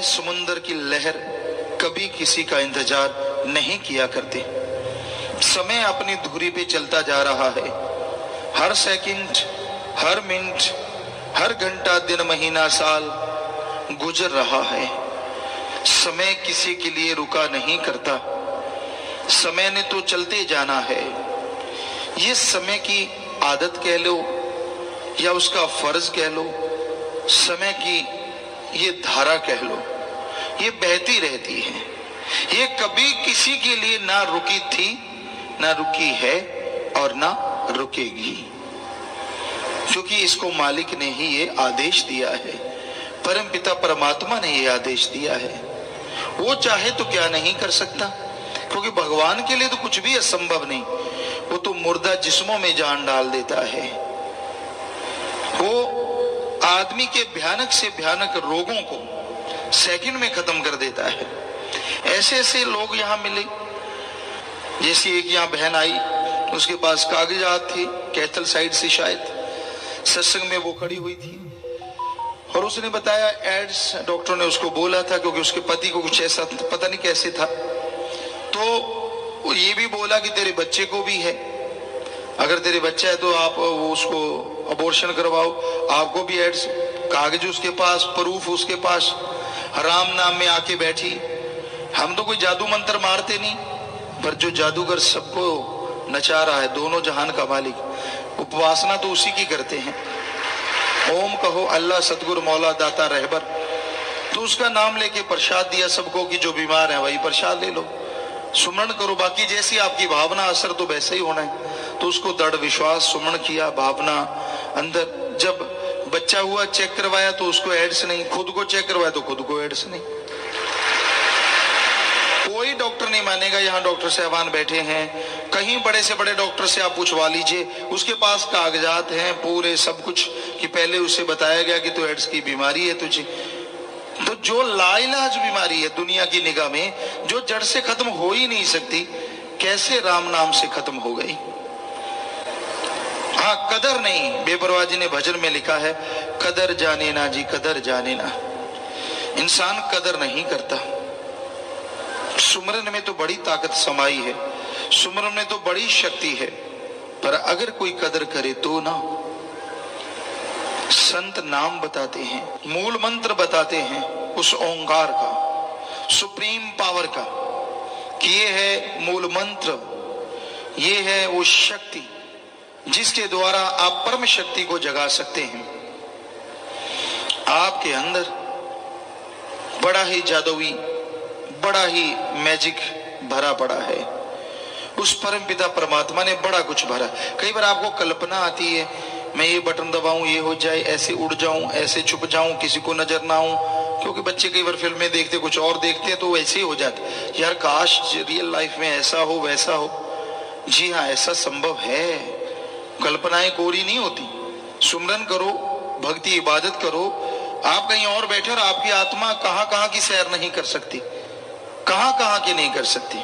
है समुंदर की लहर कभी किसी का इंतजार नहीं किया करते। समय अपनी धुरी पे चलता जा रहा है। हर सेकंड, हर मिनट, हर घंटा, दिन, महीना, साल गुजर रहा है। समय किसी के लिए रुका नहीं करता। समय ने तो चलते जाना है। ये समय की आदत कह लो या उसका फर्ज कह लो, समय की ये धारा कह लो, ये बहती रहती है। ये कभी किसी के लिए ना रुकी थी, ना रुकी है और ना रुकेगी, क्योंकि इसको मालिक ने ही ये आदेश दिया है। परम पिता परमात्मा ने ये आदेश दिया है। वो चाहे तो क्या नहीं कर सकता, क्योंकि भगवान के लिए तो कुछ भी असंभव नहीं। वो तो मुर्दा जिस्मों में जान डाल देता है। वो आदमी के भयानक से भयानक रोगों को सेकंड में खत्म कर देता है। ऐसे ऐसे लोग यहाँ मिले, जैसी एक यहाँ बहन आई, उसके पास कागजात थे, कैथल साइड से शायद, सत्संग में वो खड़ी हुई थी और उसने बताया एड्स डॉक्टर ने उसको बोला था, क्योंकि उसके पति को कुछ ऐसा पता नहीं कैसे था, तो ये भी बोला कि तेरे बच्चे को भी है, अगर तेरे बच्चा है तो आप वो उसको अबॉर्शन करवाओ। आपको भी एड्स, कागज उसके पास, प्रूफ उसके पास, राम नाम में आके बैठी। हम तो कोई जादू मंत्र मारते नहीं, पर जो जादूगर सबको नचा रहा है, दोनों जहान का मालिक, उपासना तो उसी की करते हैं। ओम कहो अल्लाह सतगुरु मौला दाता रहबर, तो उसका नाम लेके प्रसाद दिया सबको कि जो बीमार है वही प्रसाद ले लो, सुमरण करो। बाकी जैसी आपकी भावना, असर तो वैसे ही होना है। तो उसको दृढ़ विश्वास, सुमरण किया, भावना अंदर। जब बच्चा हुआ, चेक करवाया तो उसको एड्स नहीं, खुद को चेक करवाया तो खुद को एड्स नहीं। कोई डॉक्टर नहीं मानेगा। यहाँ डॉक्टर साहबान बैठे हैं, कहीं बड़े से बड़े डॉक्टर से आप पूछवा लीजिए, उसके पास कागजात हैं पूरे सब कुछ, कि पहले उसे बताया गया कि तो एड्स की बीमारी है तुझे। तो जो लाइलाज बीमारी है दुनिया की निगाह में, जो जड़ से खत्म हो ही नहीं सकती, कैसे राम नाम से खत्म हो गई। हाँ, कदर नहीं। बेपरवाह जी ने भजन में लिखा है, कदर जाने ना जी, कदर जाने ना। इंसान कदर नहीं करता। सुमरन में तो बड़ी ताकत समाई है, सुमरन में तो बड़ी शक्ति है, पर अगर कोई कदर करे तो ना। संत नाम बताते हैं, मूल मंत्र बताते हैं उस ओंकार का, सुप्रीम पावर का, कि ये है मूल मंत्र, ये है वो शक्ति जिसके द्वारा आप परम शक्ति को जगा सकते हैं। आपके अंदर बड़ा ही जादुई, बड़ा ही मैजिक भरा पड़ा है। उस परम पिता परमात्मा ने बड़ा कुछ भरा। कई बार आपको कल्पना आती है, मैं ये बटन दबाऊं ये हो जाए, ऐसे उड़ जाऊं, ऐसे छुप जाऊं, किसी को नजर ना आऊं, क्योंकि बच्चे कई बार फिल्में देखते कुछ और देखते हैं तो वैसे ही हो जाते। यार काश रियल लाइफ में ऐसा हो वैसा हो। जी हाँ, ऐसा संभव है। कल्पनाएं कोरी नहीं होती। सुमरन करो, भक्ति इबादत करो। आप कहीं और बैठे और आपकी आत्मा कहां कहां की सैर नहीं कर सकती, कहां कहां की नहीं कर सकती।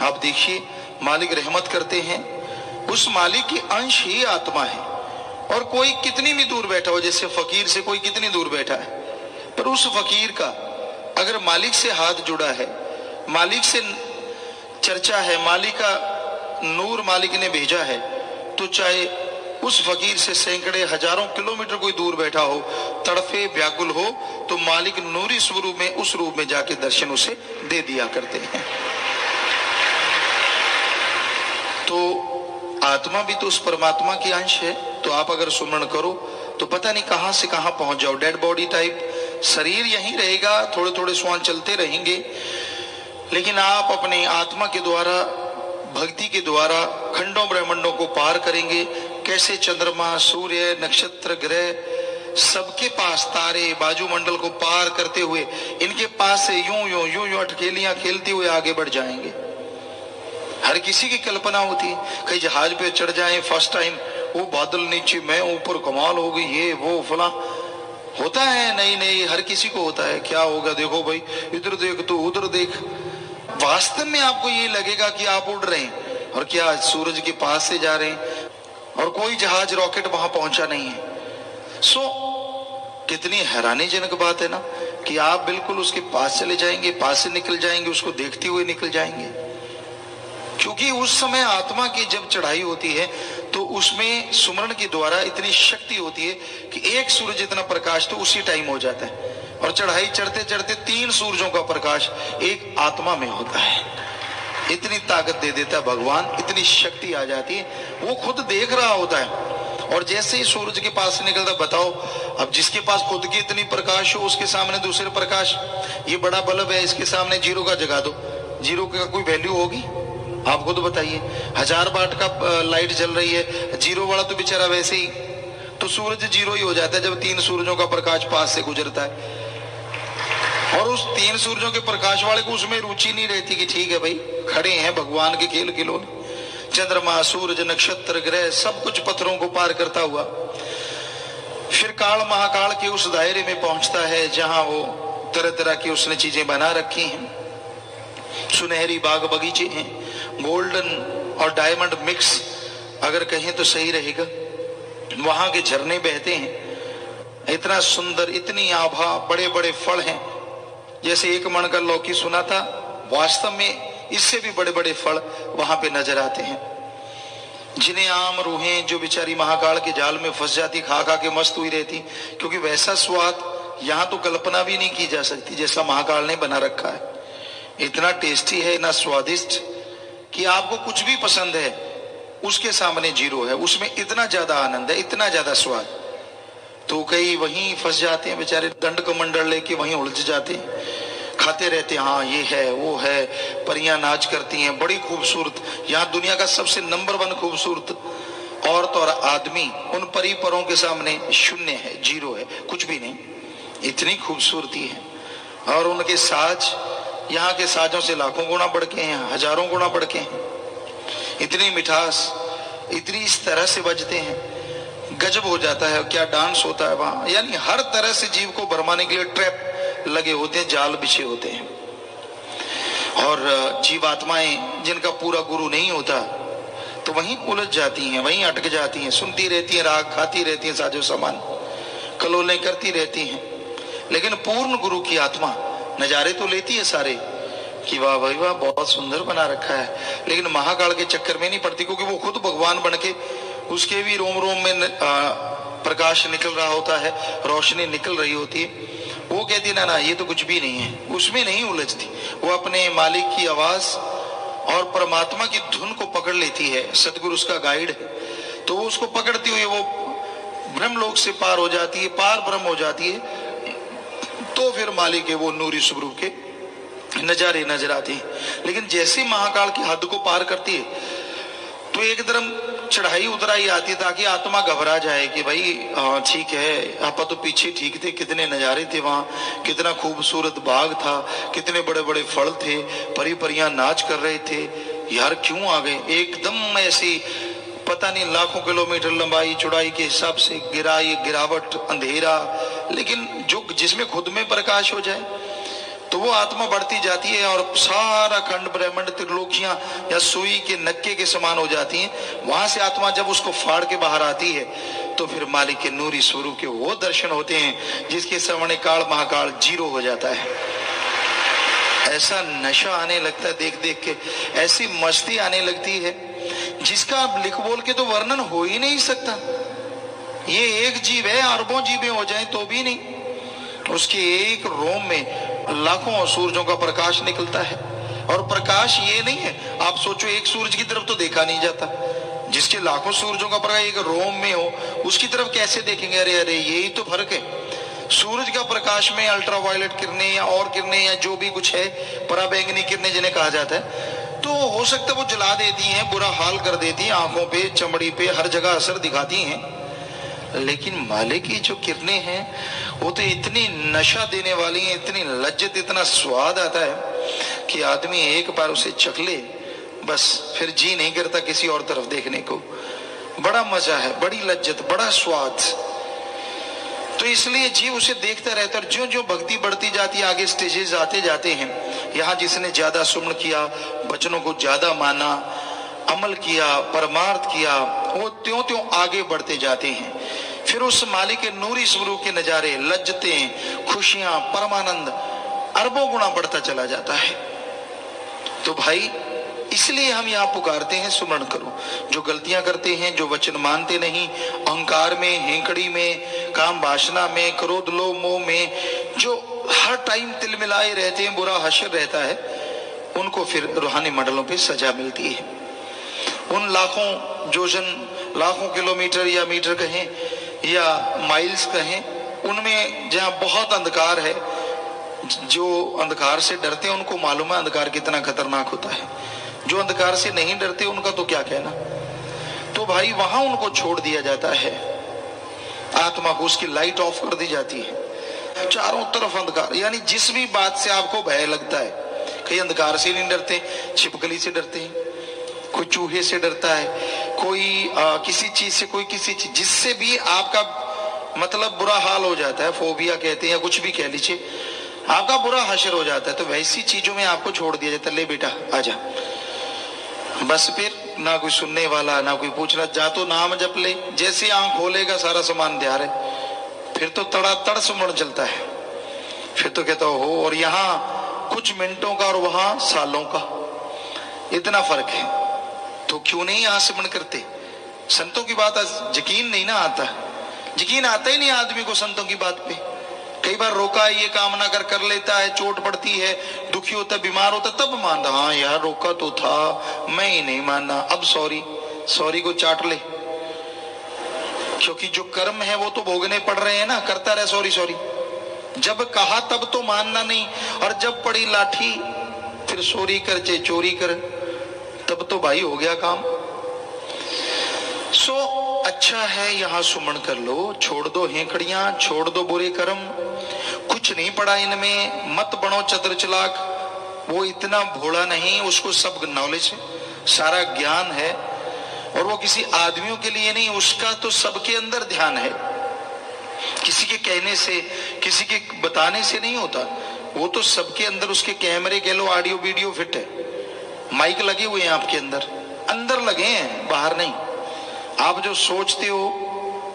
आप देखिए, मालिक रहमत करते हैं, उस मालिक की अंश ही आत्मा है। और कोई कितनी भी दूर बैठा हो, जैसे फकीर से कोई कितनी दूर बैठा है, पर उस फकीर का अगर मालिक से हाथ जुड़ा है, मालिक से चर्चा है, मालिक का नूर मालिक ने भेजा है, तो चाहे उस फकीर से सैकड़े हजारों किलोमीटर कोई दूर बैठा हो, तड़फे व्याकुल हो, तो मालिक नूरी स्वरूप में, उस रूप में जाके दर्शन उसे दे दिया करते हैं। तो आत्मा भी तो उस परमात्मा की अंश है। तो आप अगर सुमरण करो तो पता नहीं कहां से कहां पहुंच जाओ। डेड बॉडी टाइप शरीर यहीं रहेगा, थोड़े थोड़े श्वास चलते रहेंगे, लेकिन आप अपने आत्मा के द्वारा, भक्ति के द्वारा खंडों ब्रह्मांडों को पार करेंगे। कैसे चंद्रमा, सूर्य, नक्षत्र, ग्रह, सबके पास तारे, बाजुमंडल को पार करते हुए इनके पास से यूं यूं यूं यूं अटकेलियां खेलते हुए आगे बढ़ जाएंगे। हर किसी की कल्पना होती है, कहीं जहाज पे चढ़ जाए फर्स्ट टाइम, वो बादल नीचे, मैं ऊपर, कमाल हो गई, ये वो फला होता है। नहीं नहीं, हर किसी को होता है। क्या होगा, देखो भाई, इधर देख तो उधर देख। वास्तव में आपको ये लगेगा कि आप उड़ रहे हैं, और क्या सूरज के पास से जा रहे हैं, और कोई जहाज रॉकेट वहां पहुंचा नहीं है। कितनी हैरानीजनक बात है ना। कि आप बिल्कुल उसके पास चले जाएंगे, पास से निकल जाएंगे, उसको देखते हुए निकल जाएंगे। क्योंकि उस समय आत्मा की जब चढ़ाई होती है तो उसमें सुमरण के द्वारा इतनी शक्ति होती है कि एक सूरज इतना प्रकाश तो उसी टाइम हो जाता है, और चढ़ाई चढ़ते चढ़ते 3 सूरजों का प्रकाश एक आत्मा में होता है। इतनी ताकत दे देता है भगवान, इतनी शक्ति आ जाती है, वो खुद देख रहा होता है। और जैसे ही सूरज के पास से निकलता, बताओ अब जिसके पास खुद की इतनी प्रकाश हो उसके सामने दूसरे प्रकाश, ये बड़ा बल्ब है, इसके सामने जीरो का जगा दो, जीरो का कोई वैल्यू होगी? आप खुद बताइए। 1000 वाट का लाइट जल रही है, जीरो वाला तो बेचारा वैसे ही, तो सूरज जीरो ही हो जाता है जब 3 सूरजों का प्रकाश पास से गुजरता है। और उस 3 सूरजों के प्रकाश वाले को उसमें रुचि नहीं रहती कि ठीक है भाई खड़े हैं भगवान के खेल खिलौने, चंद्रमा सूरज नक्षत्र ग्रह सब कुछ पत्थरों को पार करता हुआ फिर काल महाकाल के उस दायरे में पहुंचता है जहां वो तरह तरह की उसने चीजें बना रखी हैं। सुनहरी बाग बगीचे हैं, गोल्डन और डायमंड मिक्स अगर कहें तो सही रहेगा। वहां के झरने बहते हैं, इतना सुंदर, इतनी आभा, बड़े बड़े फल हैं। जैसे 1 मन का लौकी सुना था, वास्तव में इससे भी बड़े बड़े फल वहां पे नजर आते हैं। जिन्हें आम रूहें जो बेचारी महाकाल के जाल में फंस जाती, खा खा के मस्त हुई रहती, क्योंकि वैसा स्वाद यहाँ तो कल्पना भी नहीं की जा सकती जैसा महाकाल ने बना रखा है। इतना टेस्टी है, इतना स्वादिष्ट कि आपको कुछ भी पसंद है उसके सामने जीरो है, उसमें इतना ज्यादा आनंद है, इतना ज्यादा स्वाद। तो कई वहीं फंस जाते हैं बेचारे, दंड कमंडल लेके वहीं उलझ जाते हैं, खाते रहते हैं, हाँ ये है वो है, परियां नाच करती हैं, बड़ी खूबसूरत, यहाँ दुनिया का सबसे नंबर 1 खूबसूरत औरत और आदमी उन परी परों के सामने शून्य है, जीरो है, कुछ भी नहीं, इतनी खूबसूरती है। और उनके साज यहाँ के साजों से लाखों गुना बढ़ के हैं, हजारों गुना बढ़ के हैं। इतनी मिठास, इतनी इस तरह से बजते हैं, गजब हो जाता है। क्या डांस होता है वहां, यानी हर तरह से जीव को भरमाने के लिए ट्रैप लगे होते हैं, जाल बिछे होते हैं। और जीवात्माएं जिनका पूरा गुरु नहीं होता तो वहीं उलझ जाती हैं, वहीं अटक जाती हैं, सुनती रहती हैं राग, खाती रहती हैं साजो सामान, कलोलें करती रहती हैं। लेकिन पूर्ण गुरु की आत्मा नजारे तो लेती है सारे कि वाह भाई वाह बहुत सुंदर बना रखा है, लेकिन महाकाल के चक्कर में नहीं पड़ती, क्योंकि वो खुद भगवान बन के उसके भी रोम रोम में प्रकाश निकल रहा होता है, रोशनी निकल रही होती है। वो कहती ना ना ये तो कुछ भी नहीं है, उसमें नहीं उलझती, वो अपने मालिक की आवाज और परमात्मा की धुन को पकड़ लेती है। सदगुरु उसका गाइड है, तो वो उसको पकड़ती हुई वो ब्रह्मलोक से पार हो जाती है, पार ब्रह्म हो जाती है। तो फिर मालिक है वो नूरी स्वरूप के नजारे नजर आते हैं। लेकिन जैसे महाकाल की हद को पार करती है तो एकदम चढ़ाई उतराई आती है, ताकि आत्मा घबरा जाए कि भाई ठीक है, आप तो पीछे ठीक थे, कितने नजारे थे वहां, कितना खूबसूरत बाग था, कितने बड़े बड़े फल थे, परी परियां नाच कर रहे थे, यार क्यों आ गए? एकदम ऐसी पता नहीं लाखों किलोमीटर लंबाई चौड़ाई के हिसाब से गिरावट, अंधेरा, लेकिन जो जिसमें खुद में प्रकाश हो जाए तो वो आत्मा बढ़ती जाती है और सारा खंड ब्रह्मांड त्रिलोकियां या सुई के नक्के के समान हो जाती हैं। वहां से आत्मा जब उसको फाड़ के बाहर आती है तो फिर मालिक के नूरी स्वरूप के वो दर्शन होते हैं जिसके सामने काल महाकाल जीरो हो जाता है। ऐसा नशा आने लगता है देख देख के, ऐसी मस्ती आने लगती है जिसका आप लिख बोल के तो वर्णन हो ही नहीं सकता। ये एक जीव है, अरबों जीवें हो जाएं तो भी नहीं, उसके एक रोम में लाखों सूरजों का प्रकाश निकलता है। और प्रकाश ये नहीं है, आप सोचो एक सूरज की तरफ तो देखा नहीं जाता, जिसके लाखों सूरजों का प्रकाश एक रोम में हो उसकी तरफ कैसे देखेंगे? अरे अरे यही तो फर्क है। सूरज का प्रकाश में अल्ट्रावायलेट किरणें या और किरणें या जो भी कुछ है, पराबैंगनी किरणें जिन्हें कहा जाता है, तो हो सकता है वो जला देती हैं, बुरा हाल कर देती हैं, आंखों पे, चमड़ी पे, हर जगह असर दिखाती हैं। लेकिन मालिक की जो किरणें हैं वो तो इतनी नशा देने वाली हैं, इतनी लज्जत, इतना स्वाद आता है कि आदमी एक बार उसे चख ले बस फिर जी नहीं करता किसी और तरफ देखने को। बड़ा मजा है, बड़ी लज्जत, बड़ा स्वाद। तो इसलिए जीव उसे देखता रहता है। और ज्यों ज्यों भक्ति बढ़ती जाती है, आगे स्टेजेस आते जाते हैं, यहाँ जिसने ज्यादा सुमन किया, वचनों को ज्यादा माना, अमल किया, परमार्थ किया, वो त्यों त्यों आगे बढ़ते जाते हैं। फिर उस मालिक के नूरी स्वरूप के नजारे, लज्जतें, खुशियां, परमानंद अरबों गुना बढ़ता चला जाता है। तो भाई इसलिए हम यहाँ पुकारते हैं, सुमरण करो। जो गलतियां करते हैं, जो वचन मानते नहीं, अहंकार में, हेंकड़ी में, काम वासना में, क्रोध लोभ मोह में, जो हर टाइम तिल मिलाए रहते हैं, बुरा हश्र रहता है, उनको फिर रूहानी मंडलों पे सजा मिलती है। उन लाखों जोजन, लाखों किलोमीटर या मीटर कहें या माइल्स कहें, उनमें जहां बहुत अंधकार है, जो अंधकार से डरते हैं उनको मालूम है अंधकार कितना खतरनाक होता है। जो अंधकार से नहीं डरते उनका तो क्या कहना। तो भाई वहां उनको छोड़ दिया जाता है, आत्मा को उसकी लाइट ऑफ कर दी जाती है। चारों तरफ अंधकार, यानी जिस भी बात से आपको भय लगता है, कई अंधकार से नहीं डरते, छिपकली से डरते हैं, कोई चूहे से डरता है, कोई किसी चीज से, कोई किसी चीज, जिससे भी आपका मतलब बुरा हाल हो जाता है, फोबिया कहते हैं या कुछ भी कह लीजिए, आपका बुरा हश्र हो जाता है, तो वैसी चीजों में आपको छोड़ दिया जाता है। ले बेटा आजा, बस फिर ना कोई सुनने वाला, ना कोई पूछना, जा तो नाम जप ले, जैसे आंख खोलेगा सारा सामान तैयार है, फिर तो तड़ातड़ सुमरण चलता है। फिर तो कहता हो, और यहाँ कुछ मिनटों का और वहां सालों का इतना फर्क है, तो क्यों नहीं यहाँ सिमरण करते। संतों की बात यकीन नहीं ना आता, यकीन आता ही नहीं आदमी को संतों की बात पे। कई बार रोका ये काम ना कर लेता है, चोट पड़ती है, दुखी होता है, बीमार होता है, तब मानता, हाँ यार रोका तो था, मैं ही नहीं मानना, अब सॉरी को चाट ले, क्योंकि जो कर्म है वो तो भोगने पड़ रहे हैं ना, करता रहे सॉरी। जब कहा तब तो मानना नहीं, और जब पड़ी लाठी फिर सॉरी कर चाहे चोरी कर, तब तो भाई हो गया काम। सो अच्छा है यहाँ सुमन कर लो, छोड़ दो हेंकड़ियां, छोड़ दो बुरे कर्म, कुछ नहीं पड़ा इनमें, मत बनो चतुर चालाक। वो इतना भोला नहीं, उसको सब नॉलेज है, सारा ज्ञान है, और वो किसी आदमियों के लिए नहीं, उसका तो सबके अंदर ध्यान है, किसी के कहने से, किसी के बताने से नहीं होता, वो तो सबके अंदर, उसके कैमरे कह लो, ऑडियो वीडियो फिट है, माइक लगे हुए हैं आपके अंदर लगे हैं, बाहर नहीं। आप जो सोचते हो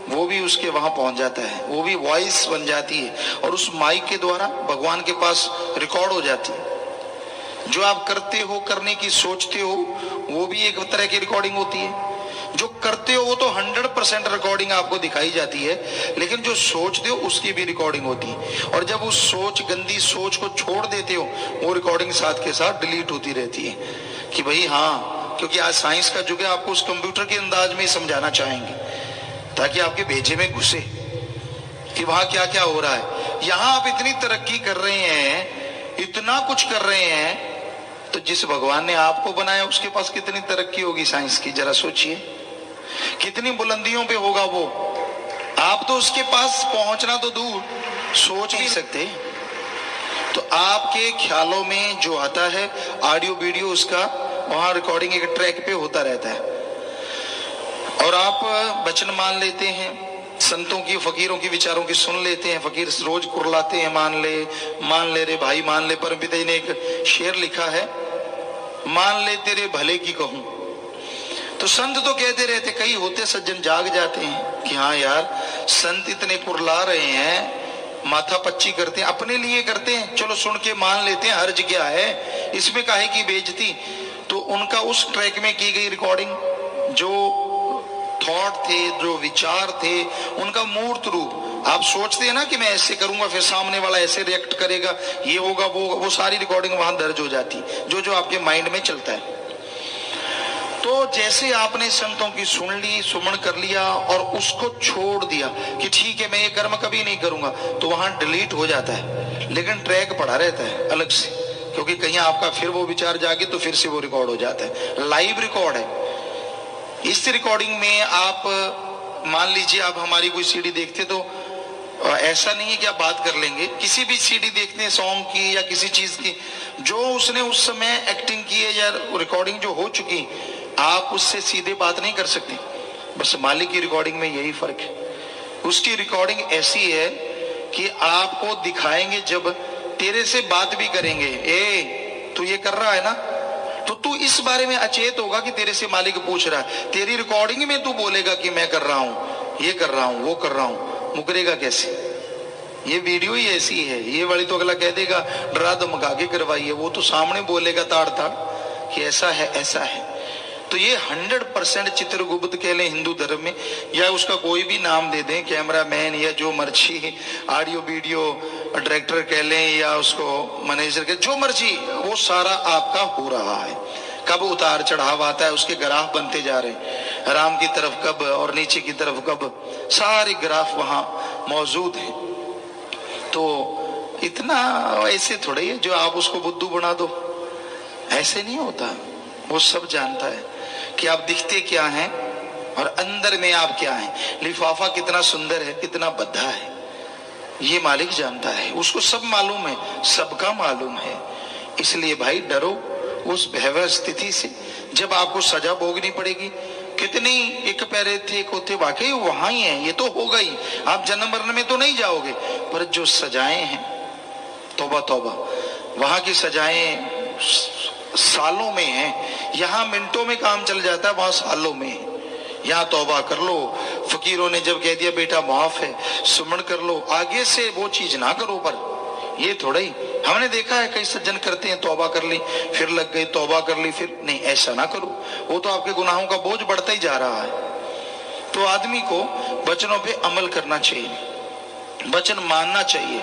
वो भी उसके वहां पहुंच जाता है, वो भी वॉइस बन जाती है, और उस माइक के द्वारा भगवान के पास रिकॉर्ड हो जाती है। जो आप करते हो, करने की सोचते हो, वो भी एक तरह की रिकॉर्डिंग होती है। जो करते हो वो तो 100% रिकॉर्डिंग आपको दिखाई जाती है, लेकिन जो सोचते हो उसकी भी रिकॉर्डिंग होती है, और जब उस सोच, गंदी सोच को छोड़ देते हो, वो रिकॉर्डिंग साथ के साथ डिलीट होती रहती है कि भाई हाँ, क्योंकि आज साइंस का युग है, आपको उस कंप्यूटर के अंदाज में समझाना चाहेंगे ताकि आपके भेजे में घुसे कि वहां क्या क्या हो रहा है। यहां आप इतनी तरक्की कर रहे हैं, इतना कुछ कर रहे हैं, तो जिस भगवान ने आपको बनाया उसके पास कितनी तरक्की होगी साइंस की, जरा सोचिए, कितनी बुलंदियों पे होगा वो। आप तो उसके पास पहुंचना तो दूर, सोच नहीं सकते। तो आपके ख्यालों में जो आता है ऑडियो वीडियो, उसका वहां रिकॉर्डिंग एक ट्रैक पे होता रहता है, और आप वचन मान लेते हैं, संतों की, फकीरों की विचारों की सुन लेते हैं। फकीर रोज कुरलाते हैं, मान ले रे भाई मान ले। परमपिता जी ने एक शेर लिखा है, मान ले तेरे भले की कहूं। तो संत तो कहते रहते, कई होते सज्जन जाग जाते हैं कि हाँ यार संत इतने कुरला रहे हैं, माथा पच्ची करते हैं, अपने लिए करते हैं, चलो सुन के मान लेते हैं, हर्ज क्या है इसमें, काहे की बेइज्जती। तो उनका उस ट्रैक में की गई रिकॉर्डिंग, जो थॉट थे, जो विचार थे, उनका मूर्त रूप, आप सोचते हैं ना कि मैं ऐसे करूंगा फिर सामने वाला ऐसे रिएक्ट करेगा, ये होगा वो सारी रिकॉर्डिंग वहां दर्ज हो जाती, जो आपके माइंड में चलता है। तो जैसे आपने संतों की सुन ली, सुमन कर लिया और उसको छोड़ दिया कि ठीक है मैं ये कर्म कभी नहीं करूंगा, तो वहां डिलीट हो जाता है, लेकिन ट्रैक पड़ा रहता है अलग से, क्योंकि कहीं आपका फिर वो विचार जागे तो फिर से वो रिकॉर्ड हो जाता है, लाइव रिकॉर्ड है। इस रिकॉर्डिंग में आप मान लीजिए, आप हमारी कोई सीडी देखते तो ऐसा नहीं है कि आप बात कर लेंगे, किसी भी सीडी देखते हैं सॉन्ग की या किसी चीज की, जो उसने उस समय एक्टिंग की है या रिकॉर्डिंग जो हो चुकी, आप उससे सीधे बात नहीं कर सकते। बस मालिक की रिकॉर्डिंग में यही फर्क है, उसकी रिकॉर्डिंग ऐसी है कि आपको दिखाएंगे, जब तेरे से बात भी करेंगे, ए तू ये कर रहा है ना, तो तू इस बारे में अचेत होगा कि तेरे से मालिक पूछ रहा है, तेरी रिकॉर्डिंग में तू बोलेगा कि मैं कर रहा हूं, ये कर रहा हूं, वो कर रहा हूं, मुकरेगा कैसे? ये वीडियो ही ऐसी है। ये वाली तो अगला कह देगा डरा धमका के करवाइए, वो तो सामने बोलेगा ताड़ ताड़ कि ऐसा है ऐसा है। तो ये 100% चित्रगुप्त कह लें हिंदू धर्म में, या उसका कोई भी नाम दे दें, कैमरामैन या जो मर्जी, ऑडियो वीडियो डायरेक्टर कह लें या उसको मैनेजर कह, जो मर्जी, वो सारा आपका हो रहा है। कब उतार चढ़ाव आता है उसके ग्राफ बनते जा रहे हैं, राम की तरफ कब और नीचे की तरफ कब, सारे ग्राफ वहां मौजूद है। तो इतना ऐसे थोड़ा ही है जो आप उसको बुद्धू बना दो, ऐसे नहीं होता। वो सब जानता है कि आप दिखते क्या हैं और अंदर में आप क्या हैं। लिफाफा कितना सुंदर है, कितना बद्धा है, ये मालिक जानता है, उसको सब मालूम है, सबका मालूम है। इसलिए भाई डरो उस भयावह स्थिति से जब आपको सजा भोगनी पड़ेगी। कितनी एक पैरे थे कोते, वाकई वहां ही है, ये तो होगा ही, आप जन्म मरण में तो नहीं जाओगे, पर जो सजाएं हैं, तौबा तौबा, वहां की सजाएं सालों में है। यहां मिनटों में काम चल जाता है, वहां सालों में है। यहाँ तौबा कर लो, फकीरों ने जब कह दिया बेटा माफ है, सुमन कर लो, आगे से वो चीज ना करो। पर ये थोड़ा ही, हमने देखा है कई सज्जन करते हैं, तौबा कर ली फिर लग गई, तौबा कर ली फिर नहीं, ऐसा ना करो, वो तो आपके गुनाहों का बोझ बढ़ता ही जा रहा है। तो आदमी को वचनों पे अमल करना चाहिए, वचन मानना चाहिए,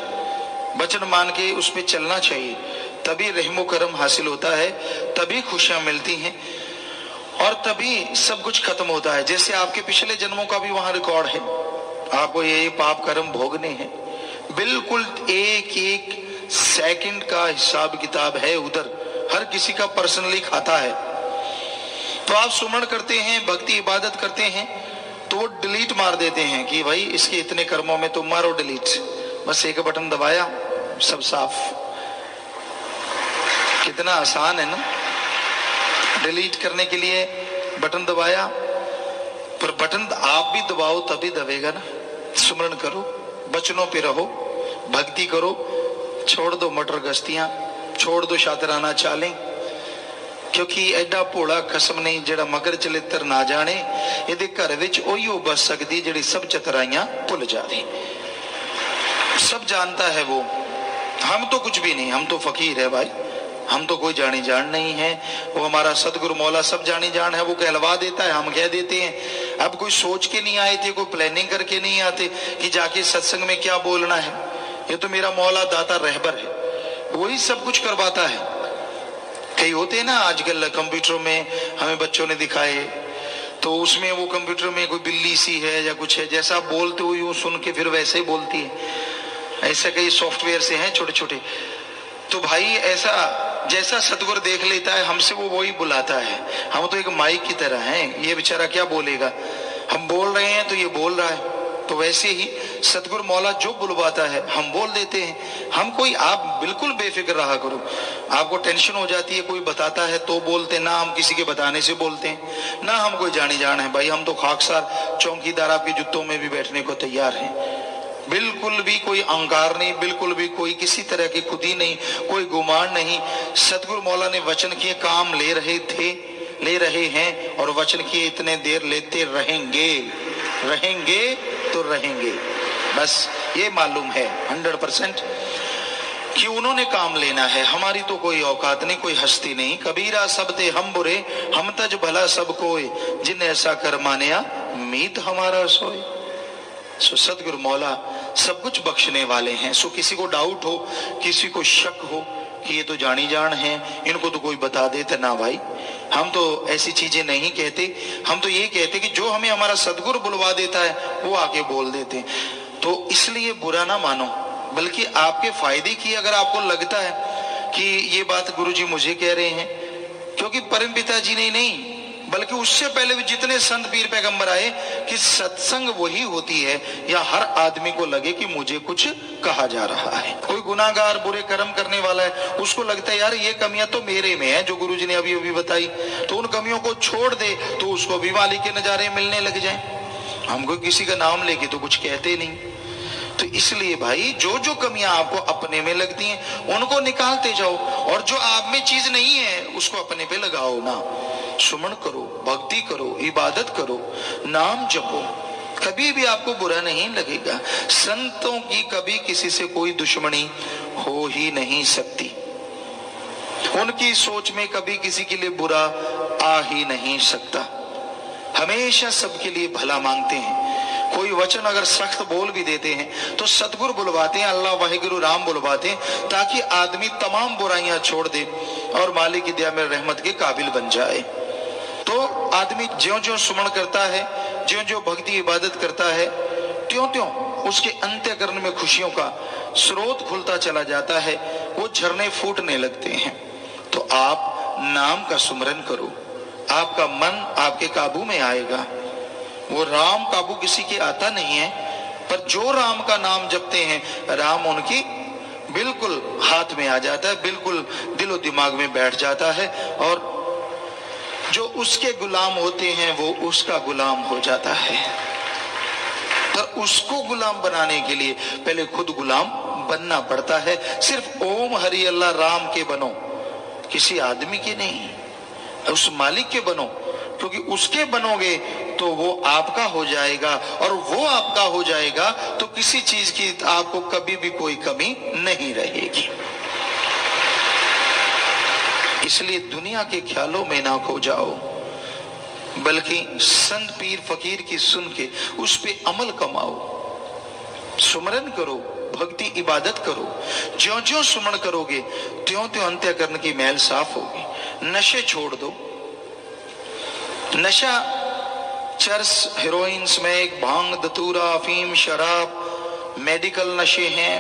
वचन मान के उस पे चलना चाहिए, तभी रहमो करम हासिल होता है, तभी खुशियां मिलती हैं और तभी सब कुछ खत्म होता है। जैसे आपके पिछले जन्मों का भी वहां रिकॉर्ड है, आपको ये पाप कर्म भोगने हैं, बिल्कुल एक एक सेकंड का हिसाब किताब है उधर, हर किसी का पर्सनली खाता है। तो आप सुमरण करते हैं, भक्ति इबादत करते हैं, तो वो डिलीट मार देते हैं कि भाई इसके इतने कर्मों में तुम मारो डिलीट, बस एक बटन दबाया सब साफ। कितना आसान है ना, डिलीट करने के लिए बटन दबाया, पर बटन आप भी दबाओ तभी दबेगा ना। सुमरण करो, वचनों पे रहो, भक्ति करो, छोड़ दो मटर गश्तियां, छोड़ दो शातराना चालें, क्योंकि एडा भोला खसम नहीं जेड़ा मगर चलित्र ना जाने, ये घर विच ओहियो बस सकती जेड़ी सब चतराइयां भुल जाए। सब जानता है वो, हम तो कुछ भी नहीं, हम तो फकीर है भाई, हम तो कोई जानी जान नहीं है। वो हमारा सतगुरु मौला सब जानी जान है, वो कहलवा देता है, हम कह देते हैं। अब कोई सोच के नहीं आए थे, कोई प्लानिंग करके नहीं आते कि जाके सत्संग में क्या बोलना है। ये तो मेरा मौला दाता रहबर है, वही सब कुछ करवाता है। कई होते हैं ना आजकल कंप्यूटर में, हमें बच्चों ने दिखाए, तो उसमें वो कंप्यूटर में कोई बिल्ली सी है या कुछ है, जैसा बोलते हो यूं सुन के फिर वैसे ही बोलती है। ऐसा कई सॉफ्टवेयर से हैं छोटे छोटे। तो भाई ऐसा जैसा सतगुरु देख लेता है हमसे, वो वही बुलाता है। हम तो एक माइक की तरह हैं, ये बेचारा क्या बोलेगा, हम बोल रहे हैं तो ये बोल रहा है। तो वैसे ही सतगुरु मौला जो बुलवाता है हम बोल देते हैं। हम कोई, आप बिल्कुल बेफिक्र रहा करो, आपको टेंशन हो जाती है कोई बताता है तो बोलते ना, हम किसी के बताने से बोलते हैं ना, हम कोई जानी जान है भाई, हम तो खाकसार चौकीदार आपके जुत्तों में भी बैठने को तैयार हैं। बिल्कुल भी कोई अहंकार नहीं, बिल्कुल भी कोई किसी तरह की खुदी नहीं, कोई गुमान नहीं। सतगुरु मौला ने वचन किए, काम ले रहे थे, ले रहे हैं, और वचन किए इतने देर लेते रहेंगे, रहेंगे तो रहेंगे। बस ये मालूम है 100% कि उन्होंने काम लेना है। हमारी तो कोई औकात नहीं, कोई हस्ती नहीं। कबीरा सब थे हम बुरे, हम तज भला सब कोई, जिन ऐसा कर मानिया मीत हमारा सोए। सो सतगुरु मौला सब कुछ बख्शने वाले हैं। सो किसी को डाउट हो, किसी को शक हो कि ये तो जानी जान है, इनको तो कोई बता देते ना भाई, हम तो ऐसी चीजें नहीं कहते। हम तो ये कहते कि जो हमें हमारा सतगुरु बुलवा देता है वो आके बोल देते। तो इसलिए बुरा ना मानो, बल्कि आपके फायदे की अगर आपको लगता है कि ये बात गुरुजी मुझे कह रहे हैं, क्योंकि परम पिता जी ने नहीं बल्कि उससे पहले भी जितने संत पीर पैगंबर आए कि सत्संग वही होती है, या हर आदमी को लगे कि मुझे कुछ कहा जा रहा है। कोई गुनाहगार बुरे कर्म करने वाला है, उसको लगता है यार ये कमियां तो मेरे में है जो गुरुजी ने अभी अभी बताई, तो उन कमियों को छोड़ दे तो उसको भी वाली के नजारे मिलने लग जाए। हमको किसी का नाम लेके तो कुछ कहते नहीं। तो इसलिए भाई जो जो कमियां आपको अपने में लगती हैं उनको निकालते जाओ, और जो आप में चीज नहीं है उसको अपने पे लगाओ ना। सुमन करो, भक्ति करो, इबादत करो, नाम जपो, कभी भी आपको बुरा नहीं लगेगा। संतों की कभी किसी से कोई दुश्मनी हो ही नहीं सकती। उनकी सोच में कभी किसी के लिए बुरा आ ही नहीं सकता। हमेशा सबके लिए भला मांगते हैं। कोई वचन अगर सख्त बोल भी देते हैं तो सतगुरु बुलवाते हैं, अल्लाह वाहिगुरु राम बुलवाते हैं, ताकि आदमी तमाम बुराइयां छोड़ दे और मालिक की दया में रहमत के काबिल बन जाए। तो आदमी ज्यों ज्यों सुमन करता है, ज्यों ज्यों भक्ति इबादत करता है, त्यों त्यों उसके अंतःकरण में खुशियों का स्रोत खुलता चला जाता है, वो झरने फूटने लगते हैं। तो आप नाम का सुमरन करो, आपका मन आपके काबू में आएगा। वो राम काबू किसी के आता नहीं है, पर जो राम का नाम जपते हैं राम उनकी बिल्कुल हाथ में आ जाता है, बिल्कुल दिलो दिमाग में बैठ जाता है, और जो उसके गुलाम होते हैं वो उसका गुलाम हो जाता है। पर उसको गुलाम बनाने के लिए पहले खुद गुलाम बनना पड़ता है। सिर्फ ओम हरि अल्लाह राम के बनो, किसी आदमी के नहीं, उस मालिक के बनो, क्योंकि उसके बनोगे तो वो आपका हो जाएगा, और वो आपका हो जाएगा तो किसी चीज की आपको कभी भी कोई कमी नहीं रहेगी। इसलिए दुनिया के ख्यालों में ना खो जाओ, बल्कि संत पीर फकीर की सुन के उस पे अमल कमाओ, सुमरन करो, भक्ति इबादत करो। ज्यों ज्यों सुमन करोगे त्यों त्यों अंतःकरण की मैल साफ होगी। नशे छोड़ दो। नशा चरस, हेरोइन, स्मैक, भांग, धतूरा, अफीम, शराब, मेडिकल नशे हैं,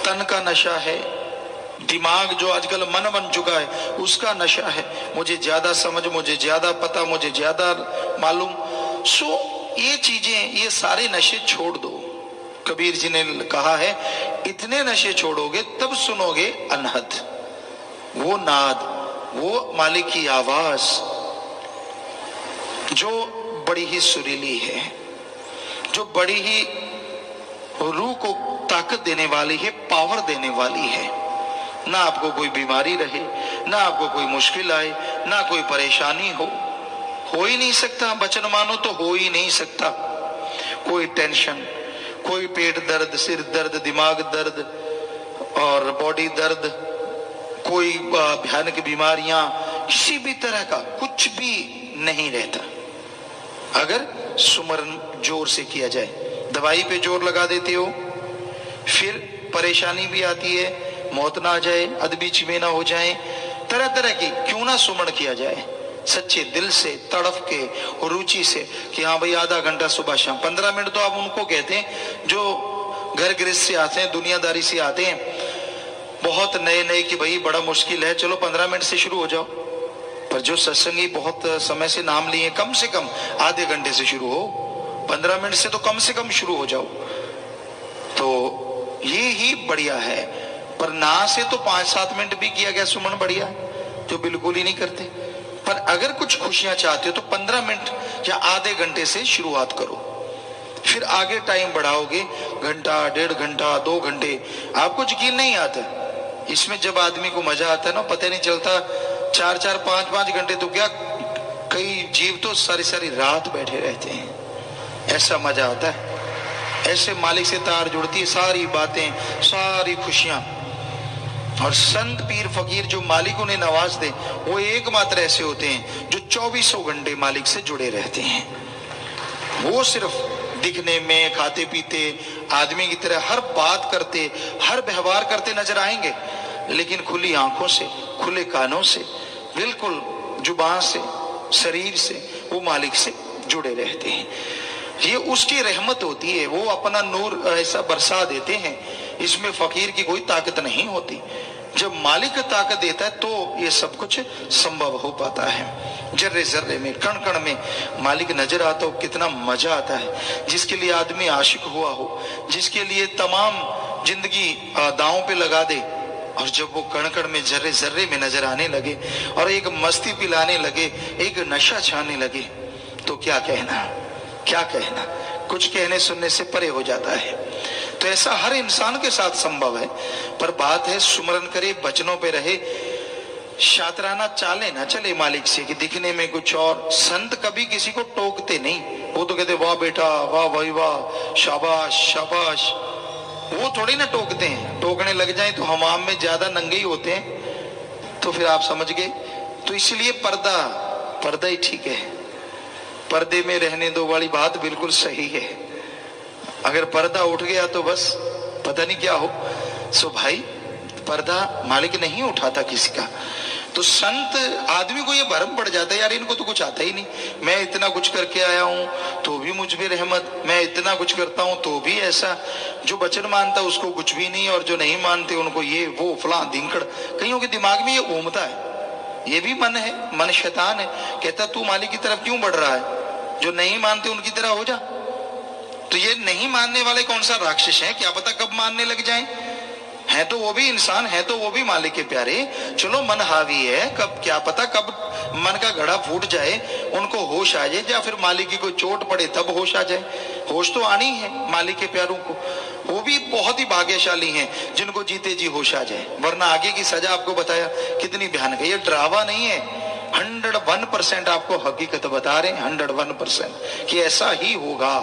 तन का नशा है, दिमाग जो आजकल मन बन चुका है उसका नशा है। मुझे ज्यादा समझ, मुझे ज्यादा पता, मुझे ज्यादा मालूम। सो ये चीजें, ये सारे नशे छोड़ दो। कबीर जी ने कहा है, इतने नशे छोड़ोगे तब सुनोगे अनहद, वो नाद, वो मालिक की आवाज जो बड़ी ही सुरीली है, जो बड़ी ही रूह को ताकत देने वाली है, पावर देने वाली है। ना आपको कोई बीमारी रहे, ना आपको कोई मुश्किल आए, ना कोई परेशानी हो ही नहीं सकता। वचन मानो तो हो ही नहीं सकता। कोई टेंशन, कोई पेट दर्द, सिर दर्द, दिमाग दर्द और बॉडी दर्द, कोई भयानक बीमारियां, किसी भी तरह का कुछ भी नहीं रहता अगर सुमरन जोर से किया जाए। दवाई पे जोर लगा देते हो, फिर परेशानी भी आती है, मौत ना आ जाए, अदबीच में ना हो जाए, तरह तरह की, क्यों ना सुमन किया जाए सच्चे दिल से, तड़फ के और रुचि से कि हाँ भाई आधा घंटा सुबह शाम। 15 मिनट तो आप उनको कहते हैं जो घर गृहस्थ से आते हैं, दुनियादारी से आते हैं, बहुत नए नए कि भाई बड़ा मुश्किल है, चलो 15 मिनट से शुरू हो जाओ। पर जो सत्संगी बहुत समय से नाम लिए, कम से कम आधे घंटे से शुरू हो, 15 मिनट से तो कम से कम शुरू हो जाओ, तो ये ही बढ़िया है। पर ना से तो 5-7 मिनट भी किया गया सुमन बढ़िया, जो बिल्कुल ही नहीं करते। पर अगर कुछ खुशियां चाहते हो तो 15 मिनट या आधे घंटे से शुरुआत करो, फिर आगे टाइम बढ़ाओगे, घंटा, 1.5 घंटा, 2 घंटे, आपको यकीन नहीं आता। इसमें जब आदमी को मजा आता है ना, पता नहीं चलता, 4-4, 5-5 घंटे तो क्या, कई जीव तो सारी सारी रात बैठे रहते हैं। ऐसा मजा आता है, ऐसे मालिक से तार जुड़ती है, सारी बातें, सारी खुशियां। और संत पीर फकीर जो मालिक उन्हें नवाज दे, वो एकमात्र ऐसे होते हैं जो 24 घंटे मालिक से जुड़े रहते हैं। वो सिर्फ दिखने में, खाते पीते, आदमी की तरह हर बात करते, हर व्यवहार करते नजर आएंगे, लेकिन खुली आंखों से, खुले कानों से, बिल्कुल जुबान से, शरीर से वो मालिक से जुड़े रहते हैं। ये उसकी रहमत होती है, वो अपना नूर ऐसा बरसा देते हैं, इसमें फकीर की कोई ताकत नहीं होती। जब मालिक ताकत देता है तो ये सब कुछ संभव हो पाता है। जर्रे जर्रे में, कण कण में मालिक नजर आता हो, कितना मजा आता है। जिसके लिए आदमी आशिक हुआ हो, जिसके लिए तमाम जिंदगी दांव पे लगा दे, और जब वो कण कण में, जर्रे जर्रे में नजर आने लगे और एक मस्ती पिलाने लगे, एक नशा छाने लगे, तो क्या कहना, क्या कहना, कुछ कहने सुनने से परे हो जाता है। तो ऐसा हर इंसान के साथ संभव है। पर बात है सुमरन करे, वचनों पे रहे, शातराना चाले ना चले मालिक से कि दिखने में कुछ और। संत कभी किसी को टोकते नहीं, वो तो कहते वाह बेटा, वाह भाई वाह, शाबाश शाबाश। वो थोड़ी ना टोकते हैं, टोकने लग जाए तो हमाम में ज्यादा नंगे ही होते हैं, तो फिर आप समझ गए। तो इसलिए पर्दा ही ठीक है, पर्दे में रहने दो वाली बात बिल्कुल सही है। अगर पर्दा उठ गया तो बस पता नहीं क्या हो। सो भाई पर्दा मालिक नहीं उठाता किसी का। तो संत आदमी को ये भरम पड़ जाता है, यार इनको तो कुछ आता ही नहीं, मैं इतना कुछ करके आया हूं तो भी मुझ पे रहमत, मैं इतना कुछ करता हूं तो भी ऐसा। जो वचन मानता उसको कुछ भी नहीं, और जो नहीं मानते उनको ये वो फलां धिंकड़। कईयों के दिमाग में ये घूमता है, ये भी मन है, मन शैतान है, कहता तू मालिक की तरफ क्यों बढ़ रहा है, जो नहीं मानते उनकी तरह हो जा। तो ये नहीं मानने वाले कौन सा राक्षस है, क्या पता कब मानने लग जाएं। है तो वो भी इंसान, है तो वो भी मालिक के प्यारे। चलो मन हावी है, कब क्या पता कब मन का घड़ा फूट जाए, उनको होश आ जाए, या फिर मालिक की कोई चोट पड़े तब होश आ जाए। होश तो आनी है मालिक के प्यारों को, वो भी बहुत ही भाग्यशाली हैं जिनको जीते जी होश आ जाए, वरना आगे की सजा आपको बताया कितनी भयानक है। ये ड्रावा नहीं है, 101% आपको हकीकत बता रहे हैं, 101% कि ऐसा ही होगा।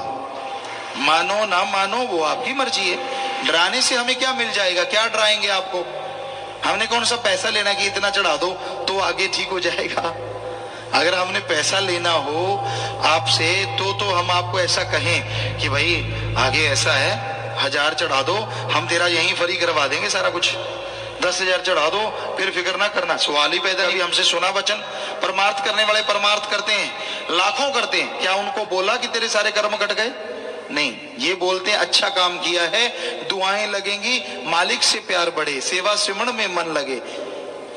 मानो ना मानो वो आपकी मर्जी है। डराने से हमें क्या मिल जाएगा, क्या डराएंगे आपको, हमने कौन सा पैसा लेना कि इतना चढ़ा दो तो आगे ठीक हो जाएगा। अगर हमने पैसा लेना हो आपसे तो हम आपको ऐसा कहें कि भाई आगे ऐसा है 1000 चढ़ा दो, हम तेरा यहीं फ्री करवा देंगे सारा कुछ, 10,000 चढ़ा दो फिर फिक्र ना करना। सवाल ही पैदा नहीं। हमसे सुना वचन, परमार्थ करने वाले परमार्थ करते हैं, लाखों करते हैं, क्या उनको बोला कि तेरे सारे कर्म कट गए? नहीं, ये बोलते हैं अच्छा काम किया है, दुआएं लगेंगी, मालिक से प्यार बढ़े, सेवा सिमरण में मन लगे,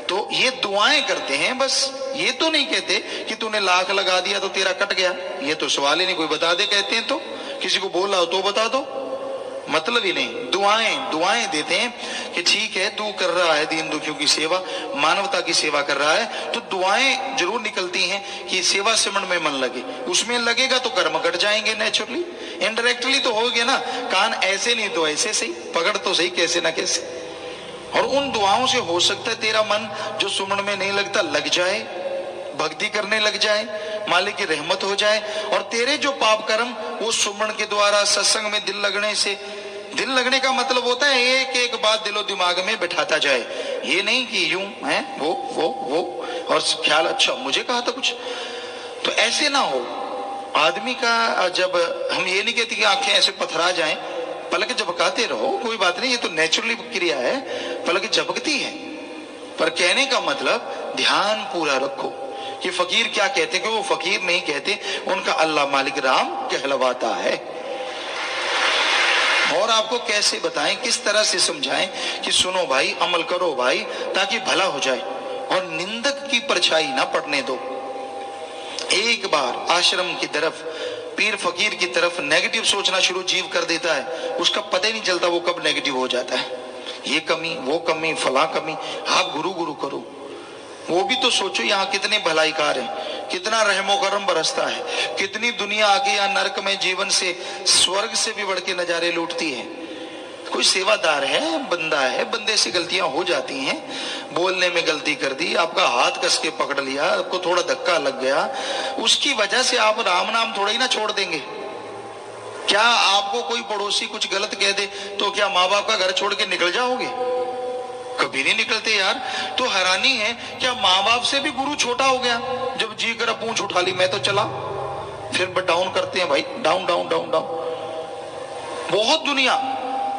तो ये दुआएं करते हैं बस। ये तो नहीं कहते कि तूने लाख लगा दिया तो तेरा कट गया, ये तो सवाल ही नहीं। कोई बता दे कहते हैं तो, किसी को बोल रहा हो तो बता दो, मतलब ही नहीं। दुआएं देते हैं कि ठीक है तू कर रहा है दीन दुखियों की सेवा, मानवता की सेवा कर रहा है, तो दुआएं जरूर निकलती हैं कि सेवा सिमरण में मन लगे। उसमें लगेगा तो कर्म कट जाएंगे नेचुरली, इनडायरेक्टली तो हो गया ना। कान ऐसे नहीं तो ऐसे सही, पकड़ तो सही कैसे ना कैसे। और उन दुआओं से हो सकता है तेरा मन जो सुमन में नहीं लगता लग जाए, भक्ति करने लग जाए, मालिक की रहमत हो जाए, और तेरे जो पाप कर्म वो सुमन के द्वारा सत्संग में दिल लगने से, दिल लगने का मतलब होता है एक एक बात दिलो दिमाग में बैठाता जाए, ये नहीं कि यूं है वो और ख्याल अच्छा मुझे कहा था कुछ, तो ऐसे ना हो। आदमी का जब हम ये नहीं कहते कि आंखें ऐसे पथरा जाएं, पलक झपकाते रहो, कोई बात नहीं, ये तो नेचुरली क्रिया है, पलक झपकती है, पर कहने का मतलब ध्यान पूरा रखो कि फकीर क्या कहते, कि वो फकीर नहीं कहते, उनका अल्लाह मालिक राम कहलवाता है। और आपको कैसे बताएं, किस तरह से समझाएं कि सुनो भाई, अमल करो भाई, ताकि भला हो जाए, और निंदक की परछाई ना पड़ने दो। एक बार आश्रम की तरफ, पीर फकीर की तरफ नेगेटिव सोचना शुरू जीव कर देता है, उसका पता ही नहीं चलता वो कब नेगेटिव हो जाता है। ये कमी, वो कमी, फला कमी, आप गुरु गुरु करो। वो भी तो सोचो यहाँ कितने भलाईकार हैं, कितना रहमो करम बरसता है, कितनी दुनिया आगे यहाँ नरक में जीवन से स्वर्ग से भी बढ़ के नजारे लूटती है। कोई सेवादार है, बंदा है, बंदे से गलतियां हो जाती हैं, बोलने में गलती कर दी, आपका हाथ कस के पकड़ लिया, आपको थोड़ा धक्का लग गया, उसकी वजह से आप राम नाम थोड़ा ही ना छोड़ देंगे। क्या आपको कोई पड़ोसी कुछ गलत कह दे तो क्या माँ बाप का घर छोड़ के निकल जाओगे? कभी नहीं निकलते यार। तो हैरानी है, क्या माँ बाप से भी गुरु छोटा हो गया? जब जी करा पूंछ उठा ली मैं तो चला, फिर डाउन करते हैं भाई, डाउन डाउन डाउन डाउन। बहुत दुनिया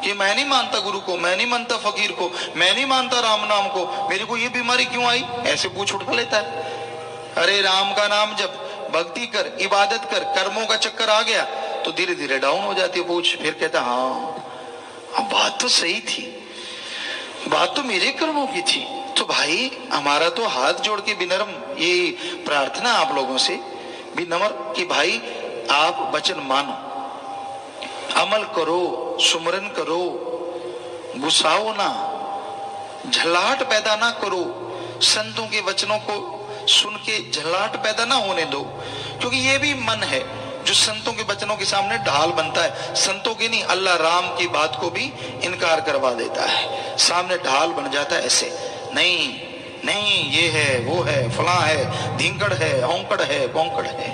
कि मैं नहीं मानता गुरु को, मैं नहीं मानता फकीर को, मैं नहीं मानता राम नाम को, मेरे को ये बीमारी क्यों आई, ऐसे पूछ उठा लेता है। अरे राम का नाम जब, भक्ति कर, इबादत कर, कर्मों का चक्कर आ गया तो धीरे धीरे डाउन हो जाती है पूछ। फिर कहता हाँ बात तो सही थी, बात तो मेरे कर्मों की थी। तो भाई हमारा तो हाथ जोड़ के विनम्र ये प्रार्थना आप लोगों से विनम्र कि भाई आप वचन मानो, अमल करो, सुमरन करो, गुस्साओ ना, झल्लाहट पैदा ना करो, संतों के वचनों को सुन के झल्लाहट पैदा ना होने दो, क्योंकि ये भी मन है जो संतों के वचनों के सामने ढाल बनता है। संतों की नहीं, अल्लाह राम की बात को भी इनकार करवा देता है, सामने ढाल बन जाता है। ऐसे नहीं नहीं, ये है वो है फला है, धिंकड़ है, औंकड़ है, बौंकड़ है।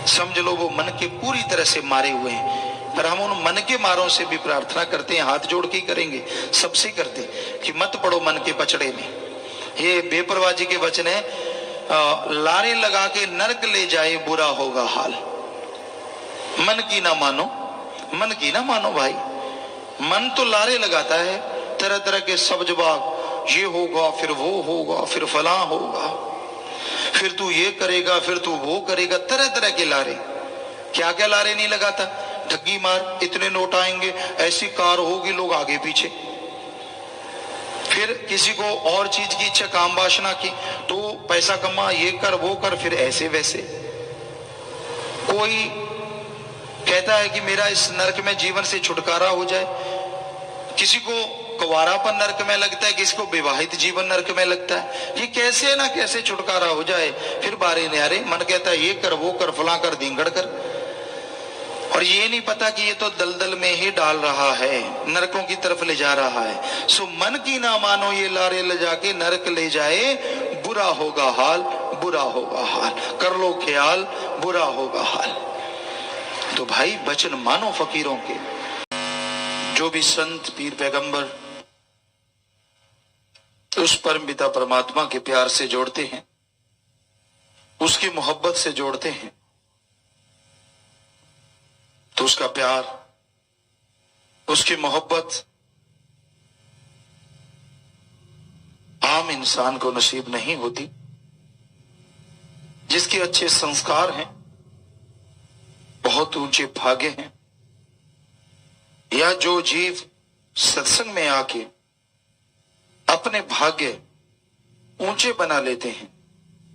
समझ लो वो मन के पूरी तरह से मारे हुए हैं। पर हम उन मन के मारों से भी प्रार्थना करते हैं, हाथ जोड़ के ही करेंगे, सबसे करते कि मत पड़ो मन के पचड़े में। ये बेपरवाह जी के वचन है, लारे लगा के नरक ले जाए बुरा होगा हाल। मन की ना मानो, मन की ना मानो भाई। मन तो लारे लगाता है तरह तरह के सब जवाब, ये होगा फिर वो होगा फिर फला होगा, फिर तू ये करेगा फिर तू वो करेगा, तरह तरह के लारे। क्या क्या लारे नहीं लगाता, ठगी मार, इतने नोट आएंगे, ऐसी कार होगी, लोग आगे पीछे। फिर किसी को और चीज की इच्छा, काम वासना की, तो पैसा कमा, ये कर वो कर, फिर ऐसे वैसे। कोई कहता है कि मेरा इस नरक में जीवन से छुटकारा हो जाए, किसी को कुंवारापन नरक में लगता है, किसी को विवाहित जीवन नरक में लगता है। ये कैसे ना कैसे छुटकारा हो जाए, फिर बारे न्यारे मन कहता है ये कर वो कर फला कर धींगड़ कर, और ये नहीं पता कि ये तो दलदल में ही डाल रहा है, नरकों की तरफ ले जा रहा है। सो मन की ना मानो, ये लारे ले जाके नरक ले जाए, बुरा होगा हाल, बुरा होगा हाल। कर लो ख्याल, बुरा होगा हाल। तो भाई वचन मानो फकीरों के, जो भी संत पीर पैगंबर उस परम पिता परमात्मा के प्यार से जोड़ते हैं, उसकी मोहब्बत से जोड़ते हैं, तो उसका प्यार, उसकी मोहब्बत आम इंसान को नसीब नहीं होती। जिसके अच्छे संस्कार हैं, बहुत ऊंचे भाग्य हैं, या जो जीव सत्संग में आके अपने भाग्य ऊंचे बना लेते हैं,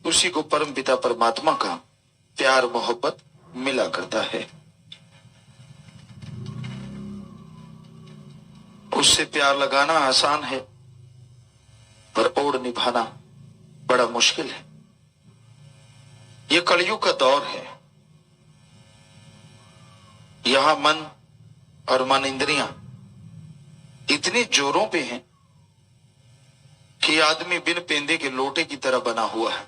उसी को परम पिता परमात्मा का प्यार मोहब्बत मिला करता है। उससे प्यार लगाना आसान है, पर ओढ़ निभाना बड़ा मुश्किल है। यह कलयुग का दौर है। यहां मन और मन इंद्रियां इतने जोरों पे हैं कि आदमी बिन पेंदे के लोटे की तरह बना हुआ है।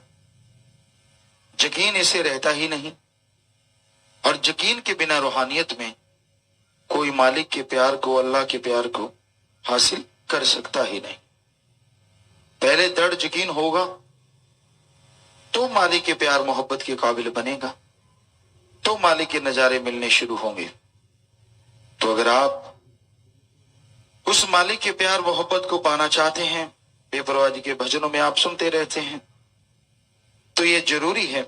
यकीन इसे रहता ही नहीं, और यकीन के बिना रूहानियत में कोई मालिक के प्यार को, अल्लाह के प्यार को हासिल कर सकता ही नहीं। पहले दृढ़ यकीन होगा तो मालिक के प्यार मोहब्बत के काबिल बनेगा, तो मालिक के नजारे मिलने शुरू होंगे। तो अगर आप उस मालिक के प्यार मोहब्बत को पाना चाहते हैं, बेपरवाह जी के भजनों में आप सुनते रहते हैं, तो यह जरूरी है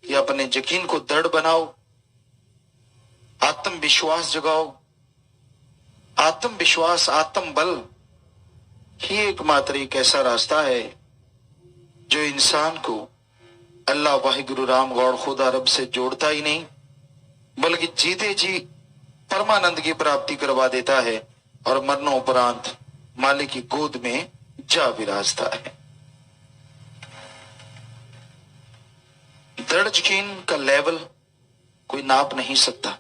कि अपने यकीन को दृढ़ बनाओ, आत्मविश्वास जगाओ। आत्मविश्वास, आत्म बल ही एकमात्र एक ऐसा रास्ता है जो इंसान को अल्लाह वाहिगुरु राम गौड़ खुदा रब से जोड़ता ही नहीं, बल्कि जीते जी परमानंद की प्राप्ति करवा देता है, और मरणोपरांत मालिक की गोद में जा विराजता है। दृढ़ यकीन का लेवल कोई नाप नहीं सकता,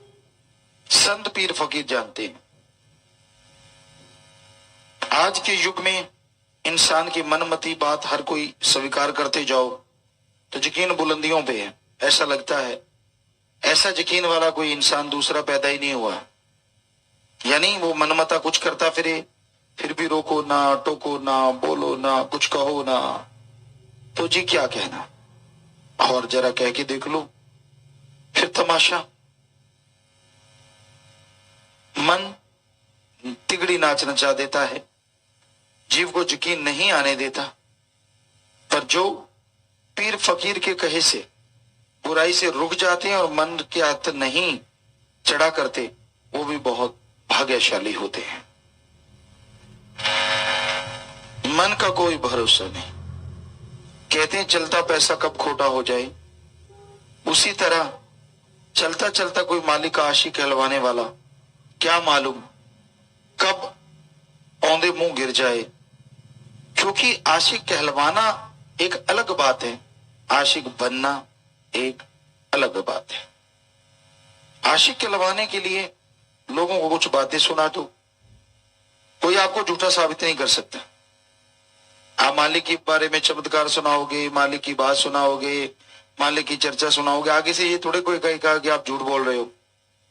संत पीर फकीर जानते हैं। आज के युग में इंसान की मनमती बात हर कोई स्वीकार करते जाओ तो यकीन बुलंदियों पे है। ऐसा लगता है ऐसा यकीन वाला कोई इंसान दूसरा पैदा ही नहीं हुआ। यानी वो मनमता कुछ करता फिरे, फिर भी रोको ना, टोको ना, बोलो ना, कुछ कहो ना, तो जी क्या कहना, और जरा कह के देख लो, फिर तमाशा। मन तिगड़ी नाच नचा देता है, जीव को यकीन नहीं आने देता। पर जो पीर फकीर के कहे से बुराई से रुक जाते हैं और मन के हाथ नहीं चढ़ा करते, वो भी बहुत भाग्यशाली होते हैं। मन का कोई भरोसा नहीं। कहते हैं चलता पैसा कब खोटा हो जाए, उसी तरह चलता चलता कोई मालिक का आशिक कहलवाने वाला, क्या मालूम कब औंधे मुंह गिर जाए। क्योंकि आशिक कहलवाना एक अलग बात है, आशिक बनना एक अलग बात है। आशिक कहलवाने के लिए लोगों को कुछ बातें सुना दो, कोई आपको झूठा साबित नहीं कर सकता। आप मालिक के बारे में चमत्कार सुनाओगे, मालिक की बात सुनाओगे, मालिक की चर्चा सुनाओगे, आगे से ये थोड़े कोई कहेगा कि आप झूठ बोल रहे हो।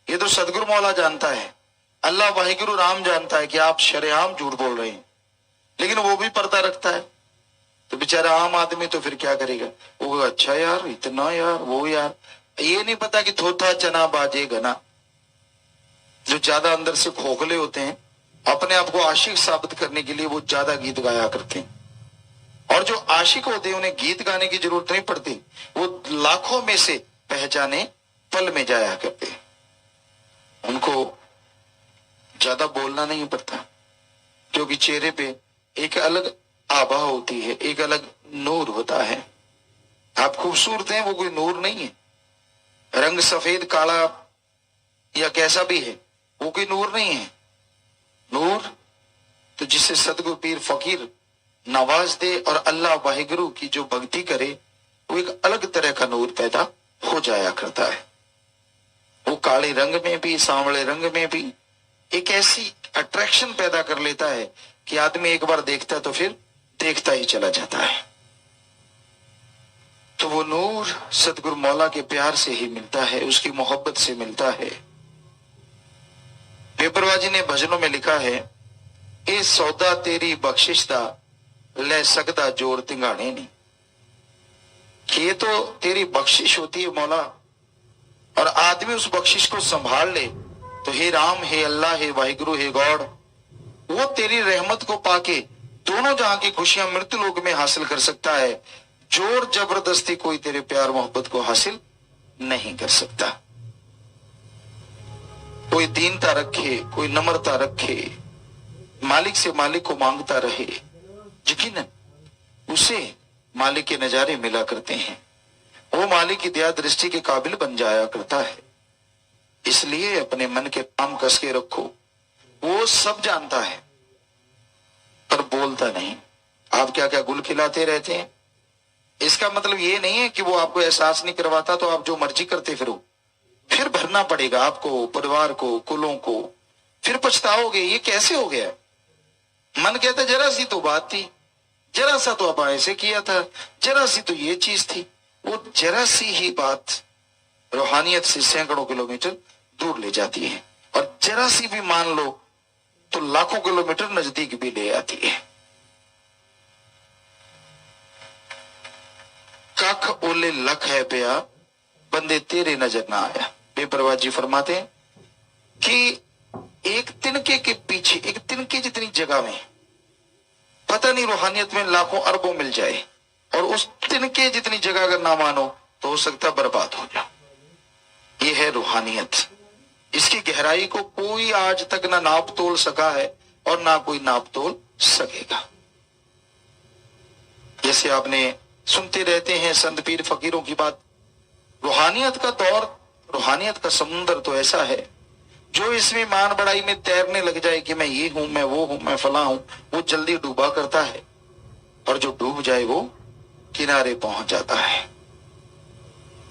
ये तो सदगुरु मौला जानता है, अल्लाह वाहिगुरु राम जानता है कि आप शरेआम झूठ बोल रहे हैं, लेकिन वो भी पर्दा रखता है। तो बेचारा आम आदमी तो फिर क्या करेगा, वो अच्छा यार, इतना यार, वो यार, ये नहीं पता कि थोथा चना बाजे गना। जो ज्यादा अंदर से खोखले होते हैं, अपने आप को आशिक साबित करने के लिए वो ज्यादा गीत गाया करते हैं, और जो आशिक होते हैं उन्हें गीत गाने की जरूरत नहीं पड़ती, वो लाखों में से पहचाने पल में जाया करते हैं, उनको ज्यादा बोलना नहीं पड़ता, क्योंकि चेहरे पे एक अलग आभा होती है, एक अलग नूर होता है। आप खूबसूरत हैं, वो कोई नूर नहीं है। रंग सफेद काला या कैसा भी है, वो कोई नूर नहीं है। नूर तो जिसे सदगुरु पीर फकीर नवाज दे और अल्लाह वाहिगुरु की जो भक्ति करे, वो एक अलग तरह का नूर पैदा हो जाया करता है। वो काले रंग में भी, सांवले रंग में भी एक ऐसी अट्रैक्शन पैदा कर लेता है कि आदमी एक बार देखता है तो फिर देखता ही चला जाता है। तो वो नूर सदगुरु मौला के प्यार से ही मिलता है, उसकी मोहब्बत से मिलता है। बेपरवाह जी ने भजनों में लिखा है, ए सौदा तेरी बख्शिश दा ले सकदा जोर तिंगाने नहीं। कि ये तो तेरी बख्शिश होती है मौला, और आदमी उस बख्शिश को संभाल ले तो हे राम, हे अल्लाह, हे वाहिगुरु, हे गॉड, वो तेरी रहमत को पाके दोनों जहां की खुशियां मृत्यु लोक में हासिल कर सकता है। जोर जबरदस्ती कोई तेरे प्यार मोहब्बत को हासिल नहीं कर सकता। कोई दीनता रखे, कोई नम्रता रखे, मालिक से मालिक को मांगता रहे, यकीनन उसे मालिक के नजारे मिला करते हैं, वो मालिक की दया दृष्टि के काबिल बन जाया करता है। इसलिए अपने मन के काम कस के रखो। वो सब जानता है पर बोलता नहीं। आप क्या क्या गुल खिलाते रहते हैं, इसका मतलब ये नहीं है कि वो आपको एहसास नहीं करवाता तो आप जो मर्जी करते फिरो। फिर भरना पड़ेगा आपको, परिवार को, कुलों को, फिर पछताओगे ये कैसे हो गया। मन कहता जरा सी तो बात थी, जरा सा तो आप ऐसे किया था, जरा सी तो ये चीज थी। वो जरा सी ही बात रूहानियत से सैकड़ों किलोमीटर दूर ले जाती है, और जरा सी भी मान लो तो लाखों किलोमीटर नजदीक भी ले आती है। कख ओले लख है पिया, बंदे तेरे नजर ना आया। बेपरवाह जी फरमाते हैं कि एक तिनके के पीछे, एक तिनके जितनी जगह में पता नहीं रूहानियत में लाखों अरबों मिल जाए, और उस तिनके जितनी जगह अगर ना मानो तो हो सकता है बर्बाद हो जाए। ये है रूहानियत। इसकी गहराई को कोई आज तक ना नाप तोल सका है और ना कोई नाप तोल सकेगा। जैसे आपने सुनते रहते हैं संत पीर फकीरों की बात, रूहानियत का दौर, रूहानियत का समुंदर तो ऐसा है, जो इसमें मान बढ़ाई में तैरने लग जाए कि मैं ये हूं, मैं वो हूं, मैं फला हूं, वो जल्दी डूबा करता है, और जो डूब जाए वो किनारे पहुंच जाता है।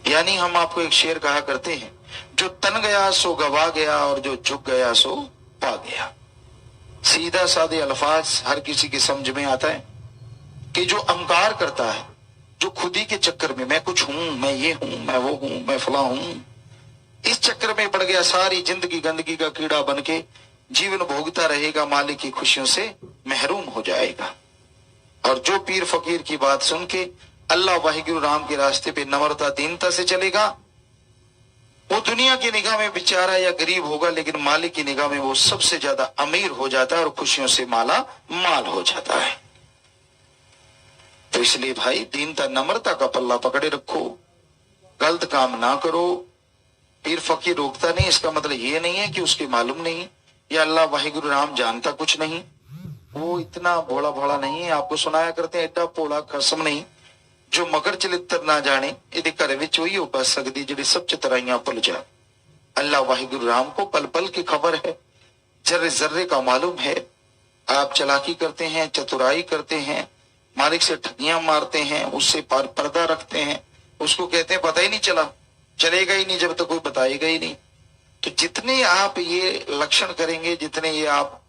यानी हम आपको एक शेर कहा करते हैं, जो तन गया सो गवा गया, और जो झुक गया सो पा गया। सीधा सादे अल्फाज हर किसी की समझ में आता है कि जो अहंकार करता है, जो खुदी के चक्कर में मैं कुछ हूं, मैं ये हूं, मैं वो हूं, मैं फला हूं, इस चक्कर में पड़ गया, सारी जिंदगी गंदगी का कीड़ा बन के जीवन भोगता रहेगा, मालिक की खुशियों से महरूम हो जाएगा। और जो पीर फकीर की बात सुन के अल्लाह वाहिगुरु राम के रास्ते पे नम्रता दीनता से चलेगा, वो दुनिया की निगाह में बेचारा या गरीब होगा, लेकिन मालिक की निगाह में वो सबसे ज्यादा अमीर हो जाता है और खुशियों से माला माल हो जाता है। तो इसलिए भाई दीनता नम्रता का पल्ला पकड़े रखो, गलत काम ना करो। पीर फकीर रोकता नहीं, इसका मतलब ये नहीं है कि उसके मालूम नहीं, या अल्लाह वाहिगुरु राम जानता कुछ नहीं। वो इतना भोला भाला नहीं है। आपको सुनाया करते हैं एडा भोला कसम नहीं, जो मगर चलित्र ना जाने ਇਹਦੇ ਘਰ ਵਿੱਚ ਉਹੀ ਹੋ ਬਸ ਸਕਦੀ ਜਿਹੜੀ सब चतराइयां भुल जा। अल्लाह वाहिगुरु राम को पल पल की खबर है, जर्रे जर्रे का मालूम है। आप चालाकी करते हैं, चतुराई करते हैं, मालिक से ठगियां मारते हैं, उससे पर्दा रखते हैं, उसको कहते हैं पता ही नहीं चला, चलेगा ही नहीं जब तक कोई बताएगा ही नहीं। तो जितने आप ये लक्षण करेंगे, जितने ये आप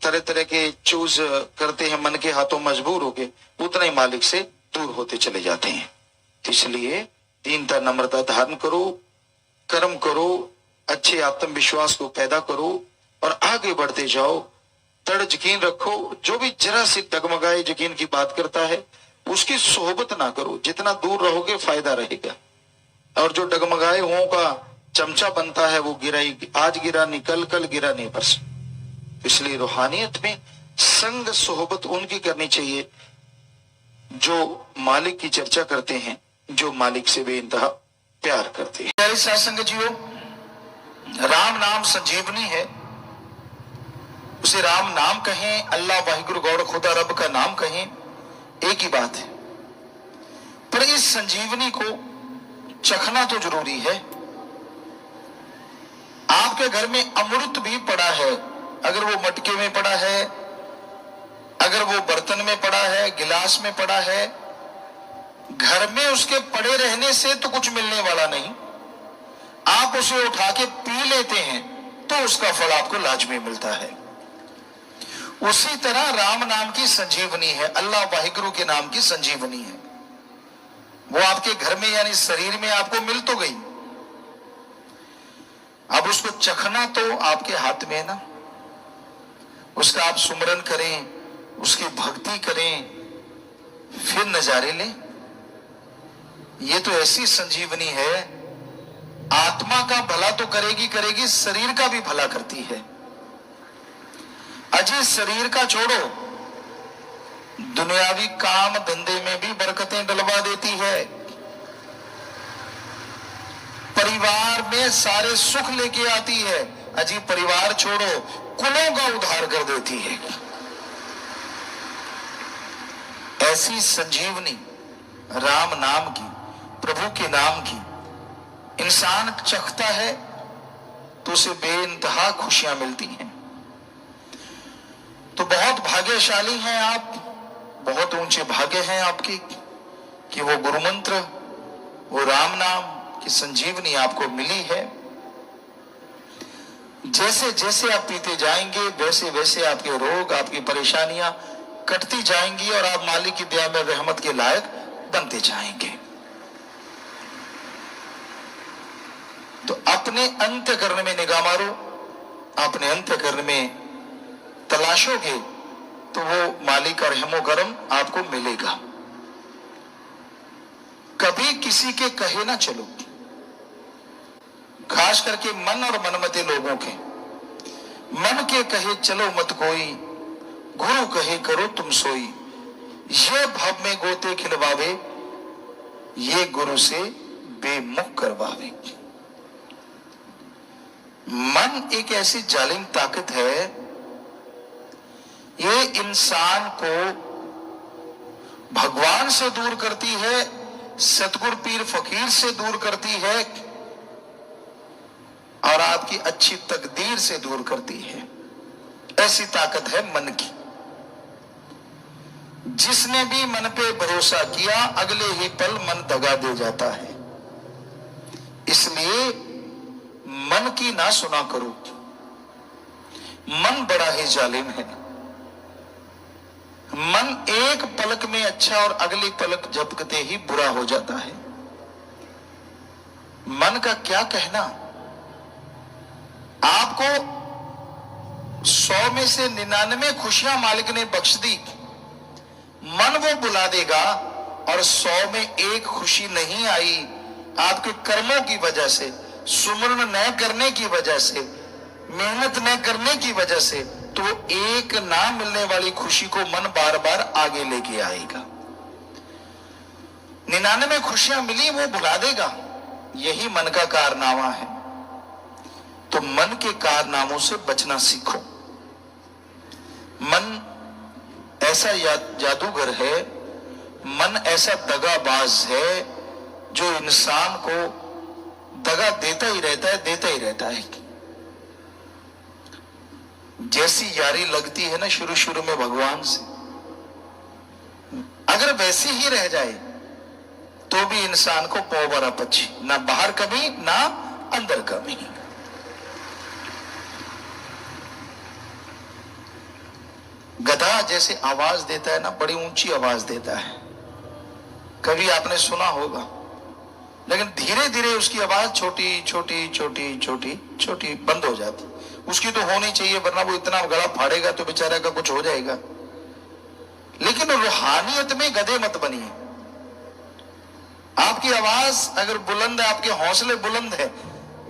तरह तरह के चूज करते हैं, मन के हाथों मजबूर होके, उतना ही मालिक से दूर होते चले जाते हैं। इसलिए दीनता नम्रता धारण करो, कर्म करो, अच्छे आत्मविश्वास को पैदा करो और आगे बढ़ते जाओ। दृढ़ यकीन रखो, जो भी जरा सी डगमगाए यकीन की बात करता है उसकी सोहबत ना करो, जितना दूर रहोगे फायदा रहेगा। और जो डगमगाए हुओं का चमचा बनता है वो गिरा ही, आज गिरा निकल, कल गिरा नहीं परसों। इसलिए रूहानियत में संग सोहबत उनकी करनी चाहिए जो मालिक की चर्चा करते हैं, जो मालिक से बेइंतहा प्यार करते हैं। प्यारे साथ संगत जीओ, राम नाम संजीवनी है। उसे राम नाम कहें, अल्लाह वाहिगुरु गौड़ खुदा रब का नाम कहें, एक ही बात है। पर इस संजीवनी को चखना तो जरूरी है। आपके घर में अमृत भी पड़ा है, अगर वो मटके में पड़ा है, अगर वो बर्तन में पड़ा है, गिलास में पड़ा है, घर में उसके पड़े रहने से तो कुछ मिलने वाला नहीं। आप उसे उठा के पी लेते हैं तो उसका फल आपको लाजमी मिलता है। उसी तरह राम नाम की संजीवनी है, अल्लाह वाहिगुरु के नाम की संजीवनी है। वो आपके घर में यानी शरीर में आपको मिल तो गई, अब उसको चखना तो आपके हाथ में है ना। उसका आप सुमरन करें, उसकी भक्ति करें, फिर नजारे लें। ये तो ऐसी संजीवनी है, आत्मा का भला तो करेगी करेगी, शरीर का भी भला करती है। अजय शरीर का छोड़ो, दुनियावी काम धंधे में भी बरकतें डलवा देती है। परिवार में सारे सुख लेके आती है। अजी परिवार छोड़ो, कुलों का उद्धार कर देती है। ऐसी संजीवनी राम नाम की, प्रभु के नाम की इंसान चखता है तो उसे बेइंतहा खुशियां मिलती हैं। तो बहुत भाग्यशाली हैं आप, बहुत ऊंचे भाग्य हैं आपकी कि वो गुरु मंत्र, वो राम नाम की संजीवनी आपको मिली है। जैसे जैसे आप पीते जाएंगे वैसे वैसे आपके रोग, आपकी परेशानियां कटती जाएंगी और आप मालिक की दया में रहमत के लायक बनते जाएंगे। तो अपने अंतःकरण में निगाह मारो, अपने अंतःकरण में तलाशोगे तो वो मालिक का रहमो करम आपको मिलेगा। कभी किसी के कहे ना चलो, खास करके मन और मनमते लोगों के। मन के कहे चलो मत कोई, गुरु कहे करो तुम सोई। ये भव में गोते खिलवावे, ये गुरु से बेमुख करवावे। मन एक ऐसी जालिम ताकत है, ये इंसान को भगवान से दूर करती है, सतगुरु पीर फकीर से दूर करती है और आपकी अच्छी तकदीर से दूर करती है। ऐसी ताकत है मन की। जिसने भी मन पे भरोसा किया अगले ही पल मन दगा दे जाता है। इसलिए मन की ना सुना करो, मन बड़ा ही जालिम है। मन एक पलक में अच्छा और अगली पलक झपकते ही बुरा हो जाता है। मन का क्या कहना, आपको 100 में से 99 खुशियां मालिक ने बख्श दी, मन वो बुला देगा और 100 में एक खुशी नहीं आई आपके कर्मों की वजह से, सुमरन न करने की वजह से, मेहनत न करने की वजह से, तो एक ना मिलने वाली खुशी को मन बार बार आगे लेके आएगा। 99 खुशियां मिली वो भुला देगा, यही मन का कारनामा है। तो मन के कारनामों से बचना सीखो। मन ऐसा जादूगर है, मन ऐसा दगाबाज है जो इंसान को दगा देता ही रहता है, देता ही रहता है। जैसी यारी लगती है ना शुरू शुरू में भगवान से, अगर वैसी ही रह जाए तो भी इंसान को पौबरा पक्षी, ना बाहर कभी ना अंदर कभी। गधा जैसे आवाज देता है ना, बड़ी ऊंची आवाज देता है, कभी आपने सुना होगा, लेकिन धीरे धीरे उसकी आवाज छोटी छोटी छोटी छोटी छोटी बंद हो जाती। उसकी तो होनी चाहिए, वरना वो इतना गला फाड़ेगा तो बेचारा का कुछ हो जाएगा। लेकिन रूहानियत में गधे मत बनिए। आपकी आवाज अगर बुलंद है, आपके हौसले बुलंद है,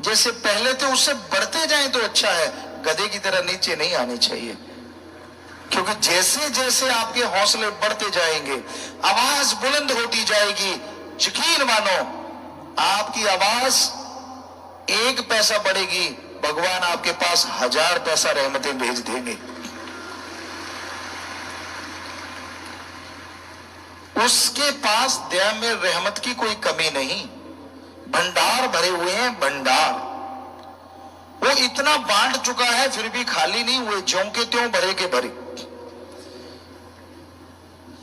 जैसे पहले थे उससे बढ़ते जाएं तो अच्छा है, गधे की तरह नीचे नहीं आने चाहिए। क्योंकि जैसे जैसे आपके हौसले बढ़ते जाएंगे, आवाज बुलंद होती जाएगी, यकीन मानो आपकी आवाज 1 पैसा बढ़ेगी, भगवान आपके पास 1000 पैसा रहमतें भेज देंगे। उसके पास दया में रहमत की कोई कमी नहीं, भंडार भरे हुए हैं, भंडार। वो इतना बांट चुका है फिर भी खाली नहीं हुए, ज्यों के त्यों भरे के भरे।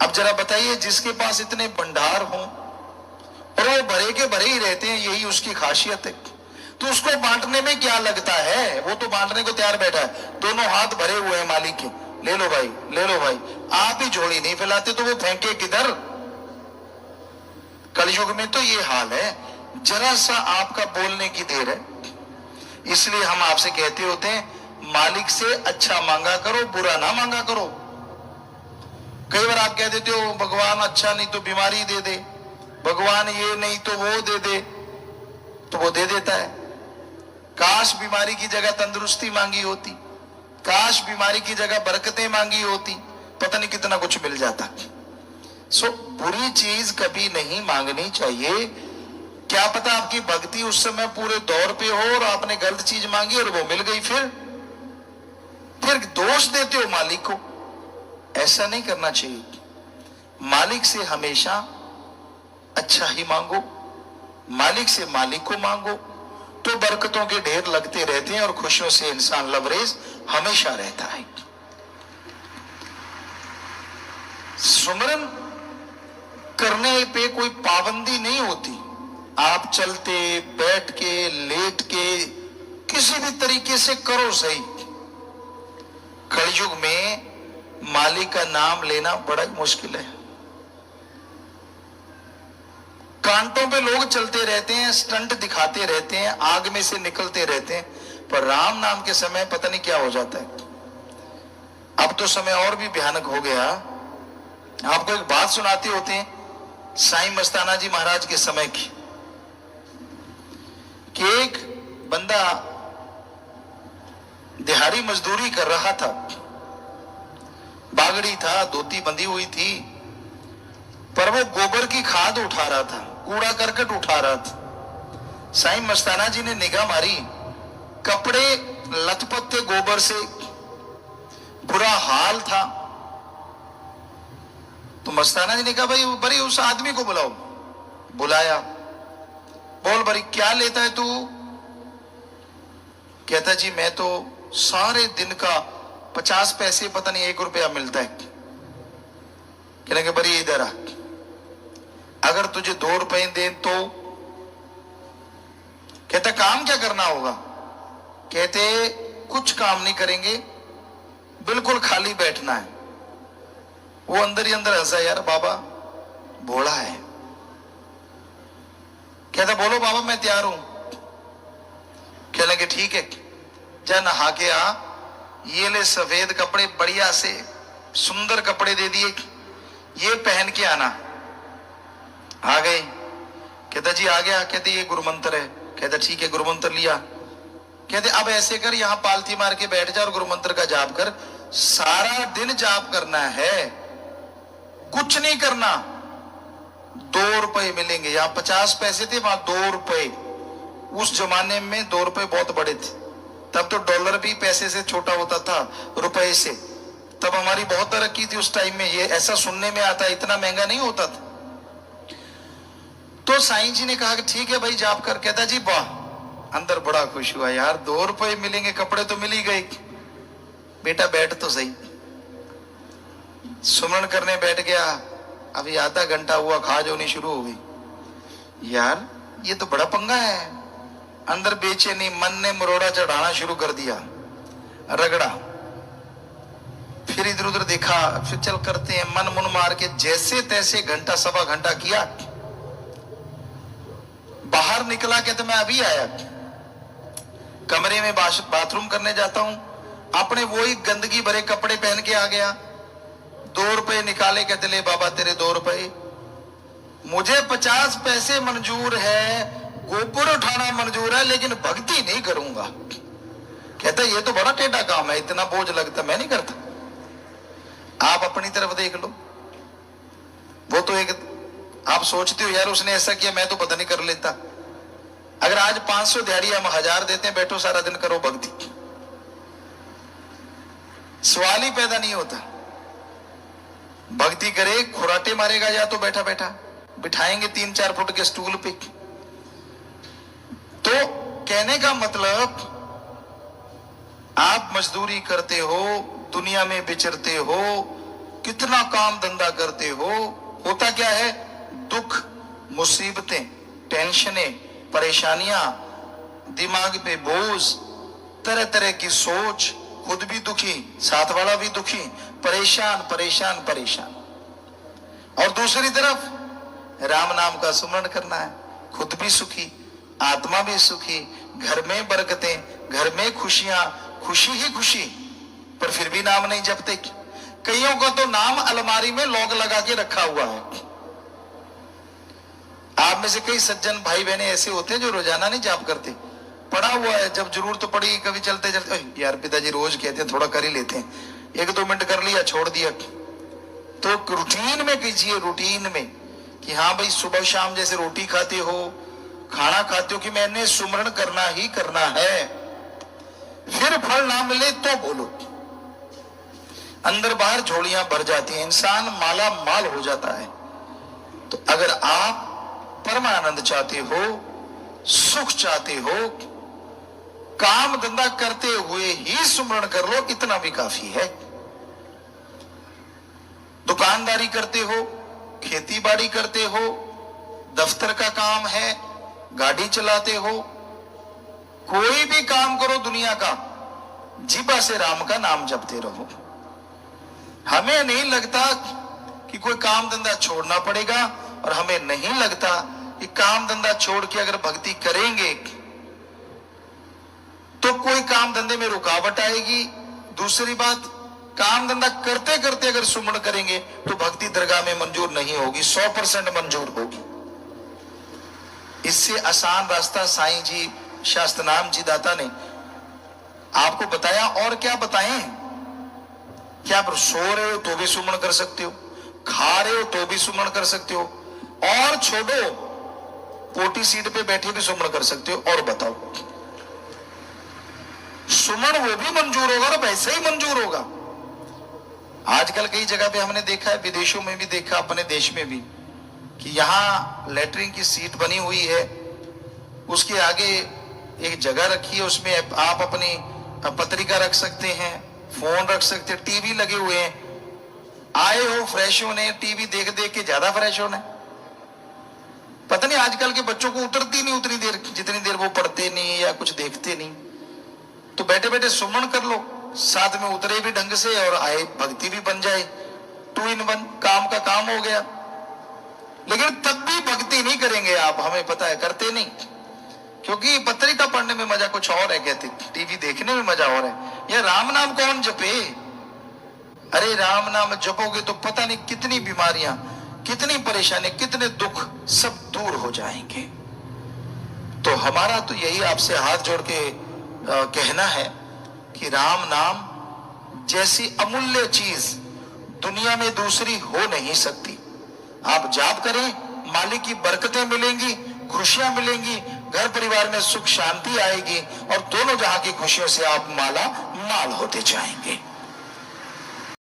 अब जरा बताइए, जिसके पास इतने भंडार हों और वो भरे के भरे ही रहते हैं, यही उसकी खासियत है, तो उसको बांटने में क्या लगता है? वो तो बांटने को तैयार बैठा है, दोनों हाथ भरे हुए हैं मालिक के, ले लो भाई, ले लो भाई। आप ही झोली नहीं फैलाते तो वो फेंके किधर? कलयुग में तो ये हाल है, जरा सा आपका बोलने की देर है। इसलिए हम आपसे कहते होते हैं, मालिक से अच्छा मांगा करो, बुरा ना मांगा करो। कई बार आप कह देते हो, भगवान अच्छा नहीं तो बीमारी दे दे, भगवान ये नहीं तो वो दे दे, तो वो दे देता है। काश बीमारी की जगह तंदुरुस्ती मांगी होती, काश बीमारी की जगह बरकतें मांगी होती, पता नहीं कितना कुछ मिल जाता। बुरी चीज कभी नहीं मांगनी चाहिए। क्या पता आपकी भक्ति उस समय पूरे दौर पे हो और आपने गलत चीज मांगी और वो मिल गई, फिर दोष देते हो मालिक को। ऐसा नहीं करना चाहिए। मालिक से हमेशा अच्छा ही मांगो, मालिक से मालिक को मांगो, तो बरकतों के ढेर लगते रहते हैं और खुशियों से इंसान लबरेज हमेशा रहता है। सुमरन करने पे कोई पाबंदी नहीं होती। आप चलते, बैठ के, लेट के, किसी भी तरीके से करो सही। कलयुग में मालिक का नाम लेना बड़ा ही मुश्किल है। कांटों पे लोग चलते रहते हैं, स्टंट दिखाते रहते हैं, आग में से निकलते रहते हैं, पर राम नाम के समय पता नहीं क्या हो जाता है। अब तो समय और भी भयानक हो गया। आपको एक बात सुनाते होते हैं साईं मस्ताना जी महाराज के समय की, कि एक बंदा दिहाड़ी मजदूरी कर रहा था, बागड़ी था, धोती बंधी हुई थी, पर वो गोबर की खाद उठा रहा था, कूड़ा करकट उठा रहा था। साईं मस्ताना जी ने निगाह मारी, कपड़े लथपथ थे गोबर से, बुरा हाल था। तो मस्ताना जी ने कहा, भाई बड़ी उस आदमी को बुलाओ। बुलाया, बोल बड़ी क्या लेता है तू? कहता जी मैं तो सारे दिन का 50 पैसे, पता नहीं 1 रुपया मिलता है। कहने के बड़ी इधर आ, अगर तुझे 2 रुपए दे तो? कहता काम क्या करना होगा? कहते कुछ काम नहीं करेंगे, बिल्कुल खाली बैठना है। वो अंदर ही अंदर हंसा, यार बाबा भोला है। कहता बोलो बाबा मैं तैयार हूं। कहने के ठीक है, जा नहा के आ, ये ले सफेद कपड़े बढ़िया से सुंदर कपड़े दे दिए, ये पहन के आना। आ गए। कहता जी आ गया। कहते ये गुरु मंत्र है। कहता ठीक है, गुरु मंत्र लिया। कहते अब ऐसे कर, यहां पालथी मार के बैठ जा और गुरु मंत्र का जाप कर, सारा दिन जाप करना है, कुछ नहीं करना। 2 रुपए मिलेंगे। यहां 50 पैसे थे, वहां 2 रुपए। उस जमाने में 2 रुपए बहुत बड़े थे। तब तो डॉलर भी पैसे से छोटा होता था, रुपए से। तब हमारी बहुत तरक्की थी उस टाइम में। ये ऐसा सुनने में आता है, इतना महंगा नहीं होता था। तो साईं जी ने कहा कि ठीक है भाई जाप कर। कहता जी वाह, अंदर बड़ा खुश हुआ, यार 2 रुपए मिलेंगे, कपड़े तो मिल ही गए। बेटा बैठ तो सही। सुमरन करने बैठ गया। अभी आधा घंटा हुआ, खाज होनी शुरू हो गई। यार ये तो बड़ा पंगा है। अंदर बेचैनी, मन ने मरोड़ा चढ़ाना शुरू कर दिया, रगड़ा। फिर इधर उधर देखा, फिर चल करते हैं, मन मुन मार के जैसे तैसे घंटा सवा घंटा किया। बाहर निकला, कहते मैं अभी आया, कमरे में बाथरूम करने जाता हूं, अपने वही गंदगी भरे कपड़े पहन के आ गया। 2 रुपए निकाले, कहते ले बाबा तेरे 2 रुपए, मुझे 50 पैसे मंजूर है, गोबर उठाना मंजूर है, लेकिन भक्ति नहीं करूंगा। कहता ये तो बड़ा टेढ़ा काम है, इतना बोझ लगता, मैं नहीं करता। आप अपनी तरफ देख लो, वो तो एक आप सोचते हो यार उसने ऐसा किया, मैं तो पता नहीं कर लेता। अगर आज 500 दिहाड़ी हम 1000 देते हैं, बैठो सारा दिन करो भक्ति, सवाल ही पैदा नहीं होता। भक्ति करे, खुराटे मारेगा या तो बैठा बैठा, बिठाएंगे 3-4 फुट के स्टूल पे। तो कहने का मतलब, आप मजदूरी करते हो, दुनिया में विचरते हो, कितना काम धंधा करते हो, होता क्या है, दुख, मुसीबतें, टेंशनें, परेशानियां, दिमाग पे बोझ, तरह तरह की सोच, खुद भी दुखी, साथ वाला भी दुखी, परेशान परेशान परेशान। और दूसरी तरफ राम नाम का सुमरण करना है, खुद भी सुखी, आत्मा भी सुखी, घर में बरकतें, घर में खुशियां, खुशी ही खुशी, पर फिर भी नाम नहीं जपते। कईयों को तो नाम अलमारी में लॉक लगा के रखा हुआ है। आप में से कई सज्जन भाई बहने ऐसे होते हैं जो रोजाना नहीं जाप करते, पड़ा हुआ है, जब जरूरत पड़ी कभी चलते चलते, यार पिताजी रोज कहते हैं थोड़ा कर ही लेते हैं, 1-2 मिनट कर लिया छोड़ दिया। तो रूटीन में कीजिए, रूटीन में, कि हाँ भाई सुबह शाम जैसे रोटी खाते हो, खाना खाते हो, कि मैंने सुमरण करना ही करना है। फिर फल ना मिले तो बोलो, अंदर बाहर झोलियां भर जाती हैं, इंसान माला माल हो जाता है। तो अगर आप परमानंद चाहते हो, सुख चाहते हो, काम धंधा करते हुए ही सुमरण कर लो, इतना भी काफी है। दुकानदारी करते हो, खेती बाड़ी करते हो, दफ्तर का काम है, गाड़ी चलाते हो, कोई भी काम करो दुनिया का, जीभा से राम का नाम जपते रहो। हमें नहीं लगता कि कोई काम धंधा छोड़ना पड़ेगा, और हमें नहीं लगता कि काम धंधा छोड़ के अगर भक्ति करेंगे तो कोई काम धंधे में रुकावट आएगी। दूसरी बात, काम धंधा करते करते अगर सुमरण करेंगे तो भक्ति दरगाह में मंजूर नहीं होगी, 100% मंजूर होगी। इससे आसान रास्ता साईं जी, शास्त्रनाम जी दाता ने आपको बताया। और क्या बताएं? क्या आप सो रहे हो तो भी सुमरण कर सकते हो, खा रहे हो तो भी सुमरण कर सकते हो, और छोड़ो पोटी सीट पे बैठे भी सुमरण कर सकते हो। और बताओ, सुमरण वो भी मंजूर होगा और वैसे ही मंजूर होगा। आजकल कई जगह पे हमने देखा है, विदेशों में भी देखा, अपने देश में भी, कि यहां लेटरिन की सीट बनी हुई है, उसके आगे एक जगह रखी है, उसमें आप अपनी पत्रिका रख सकते हैं, फोन रख सकते हैं, टीवी लगे हुए हैं। आए हो फ्रेश होने, टीवी देख देख के ज्यादा फ्रेश होना है। पता नहीं आजकल के बच्चों को उतरती नहीं उतनी देर, जितनी देर वो पढ़ते नहीं या कुछ देखते नहीं। तो बैठे बैठे सुमरण कर लो, साथ में उतरे भी ढंग से और आए भक्ति भी बन जाए, 2 in 1, काम का काम हो गया। लेकिन तब भी भक्ति नहीं करेंगे आप, हमें पता है, करते नहीं, क्योंकि पत्रिका पढ़ने में मजा कुछ और है, कहते टीवी देखने में मजा और है। ये राम नाम कौन जपे? अरे राम नाम जपोगे तो पता नहीं कितनी बीमारियां, कितनी परेशानी, कितने दुख सब दूर हो जाएंगे। तो हमारा तो यही आपसे हाथ जोड़ के कहना है कि राम नाम जैसी अमूल्य चीज दुनिया में दूसरी हो नहीं सकती। आप जाप करें, मालिक की बरकतें मिलेंगी, खुशियां मिलेंगी, घर परिवार में सुख शांति आएगी, और दोनों जहां की खुशियों से आप माला माल होते जाएंगे।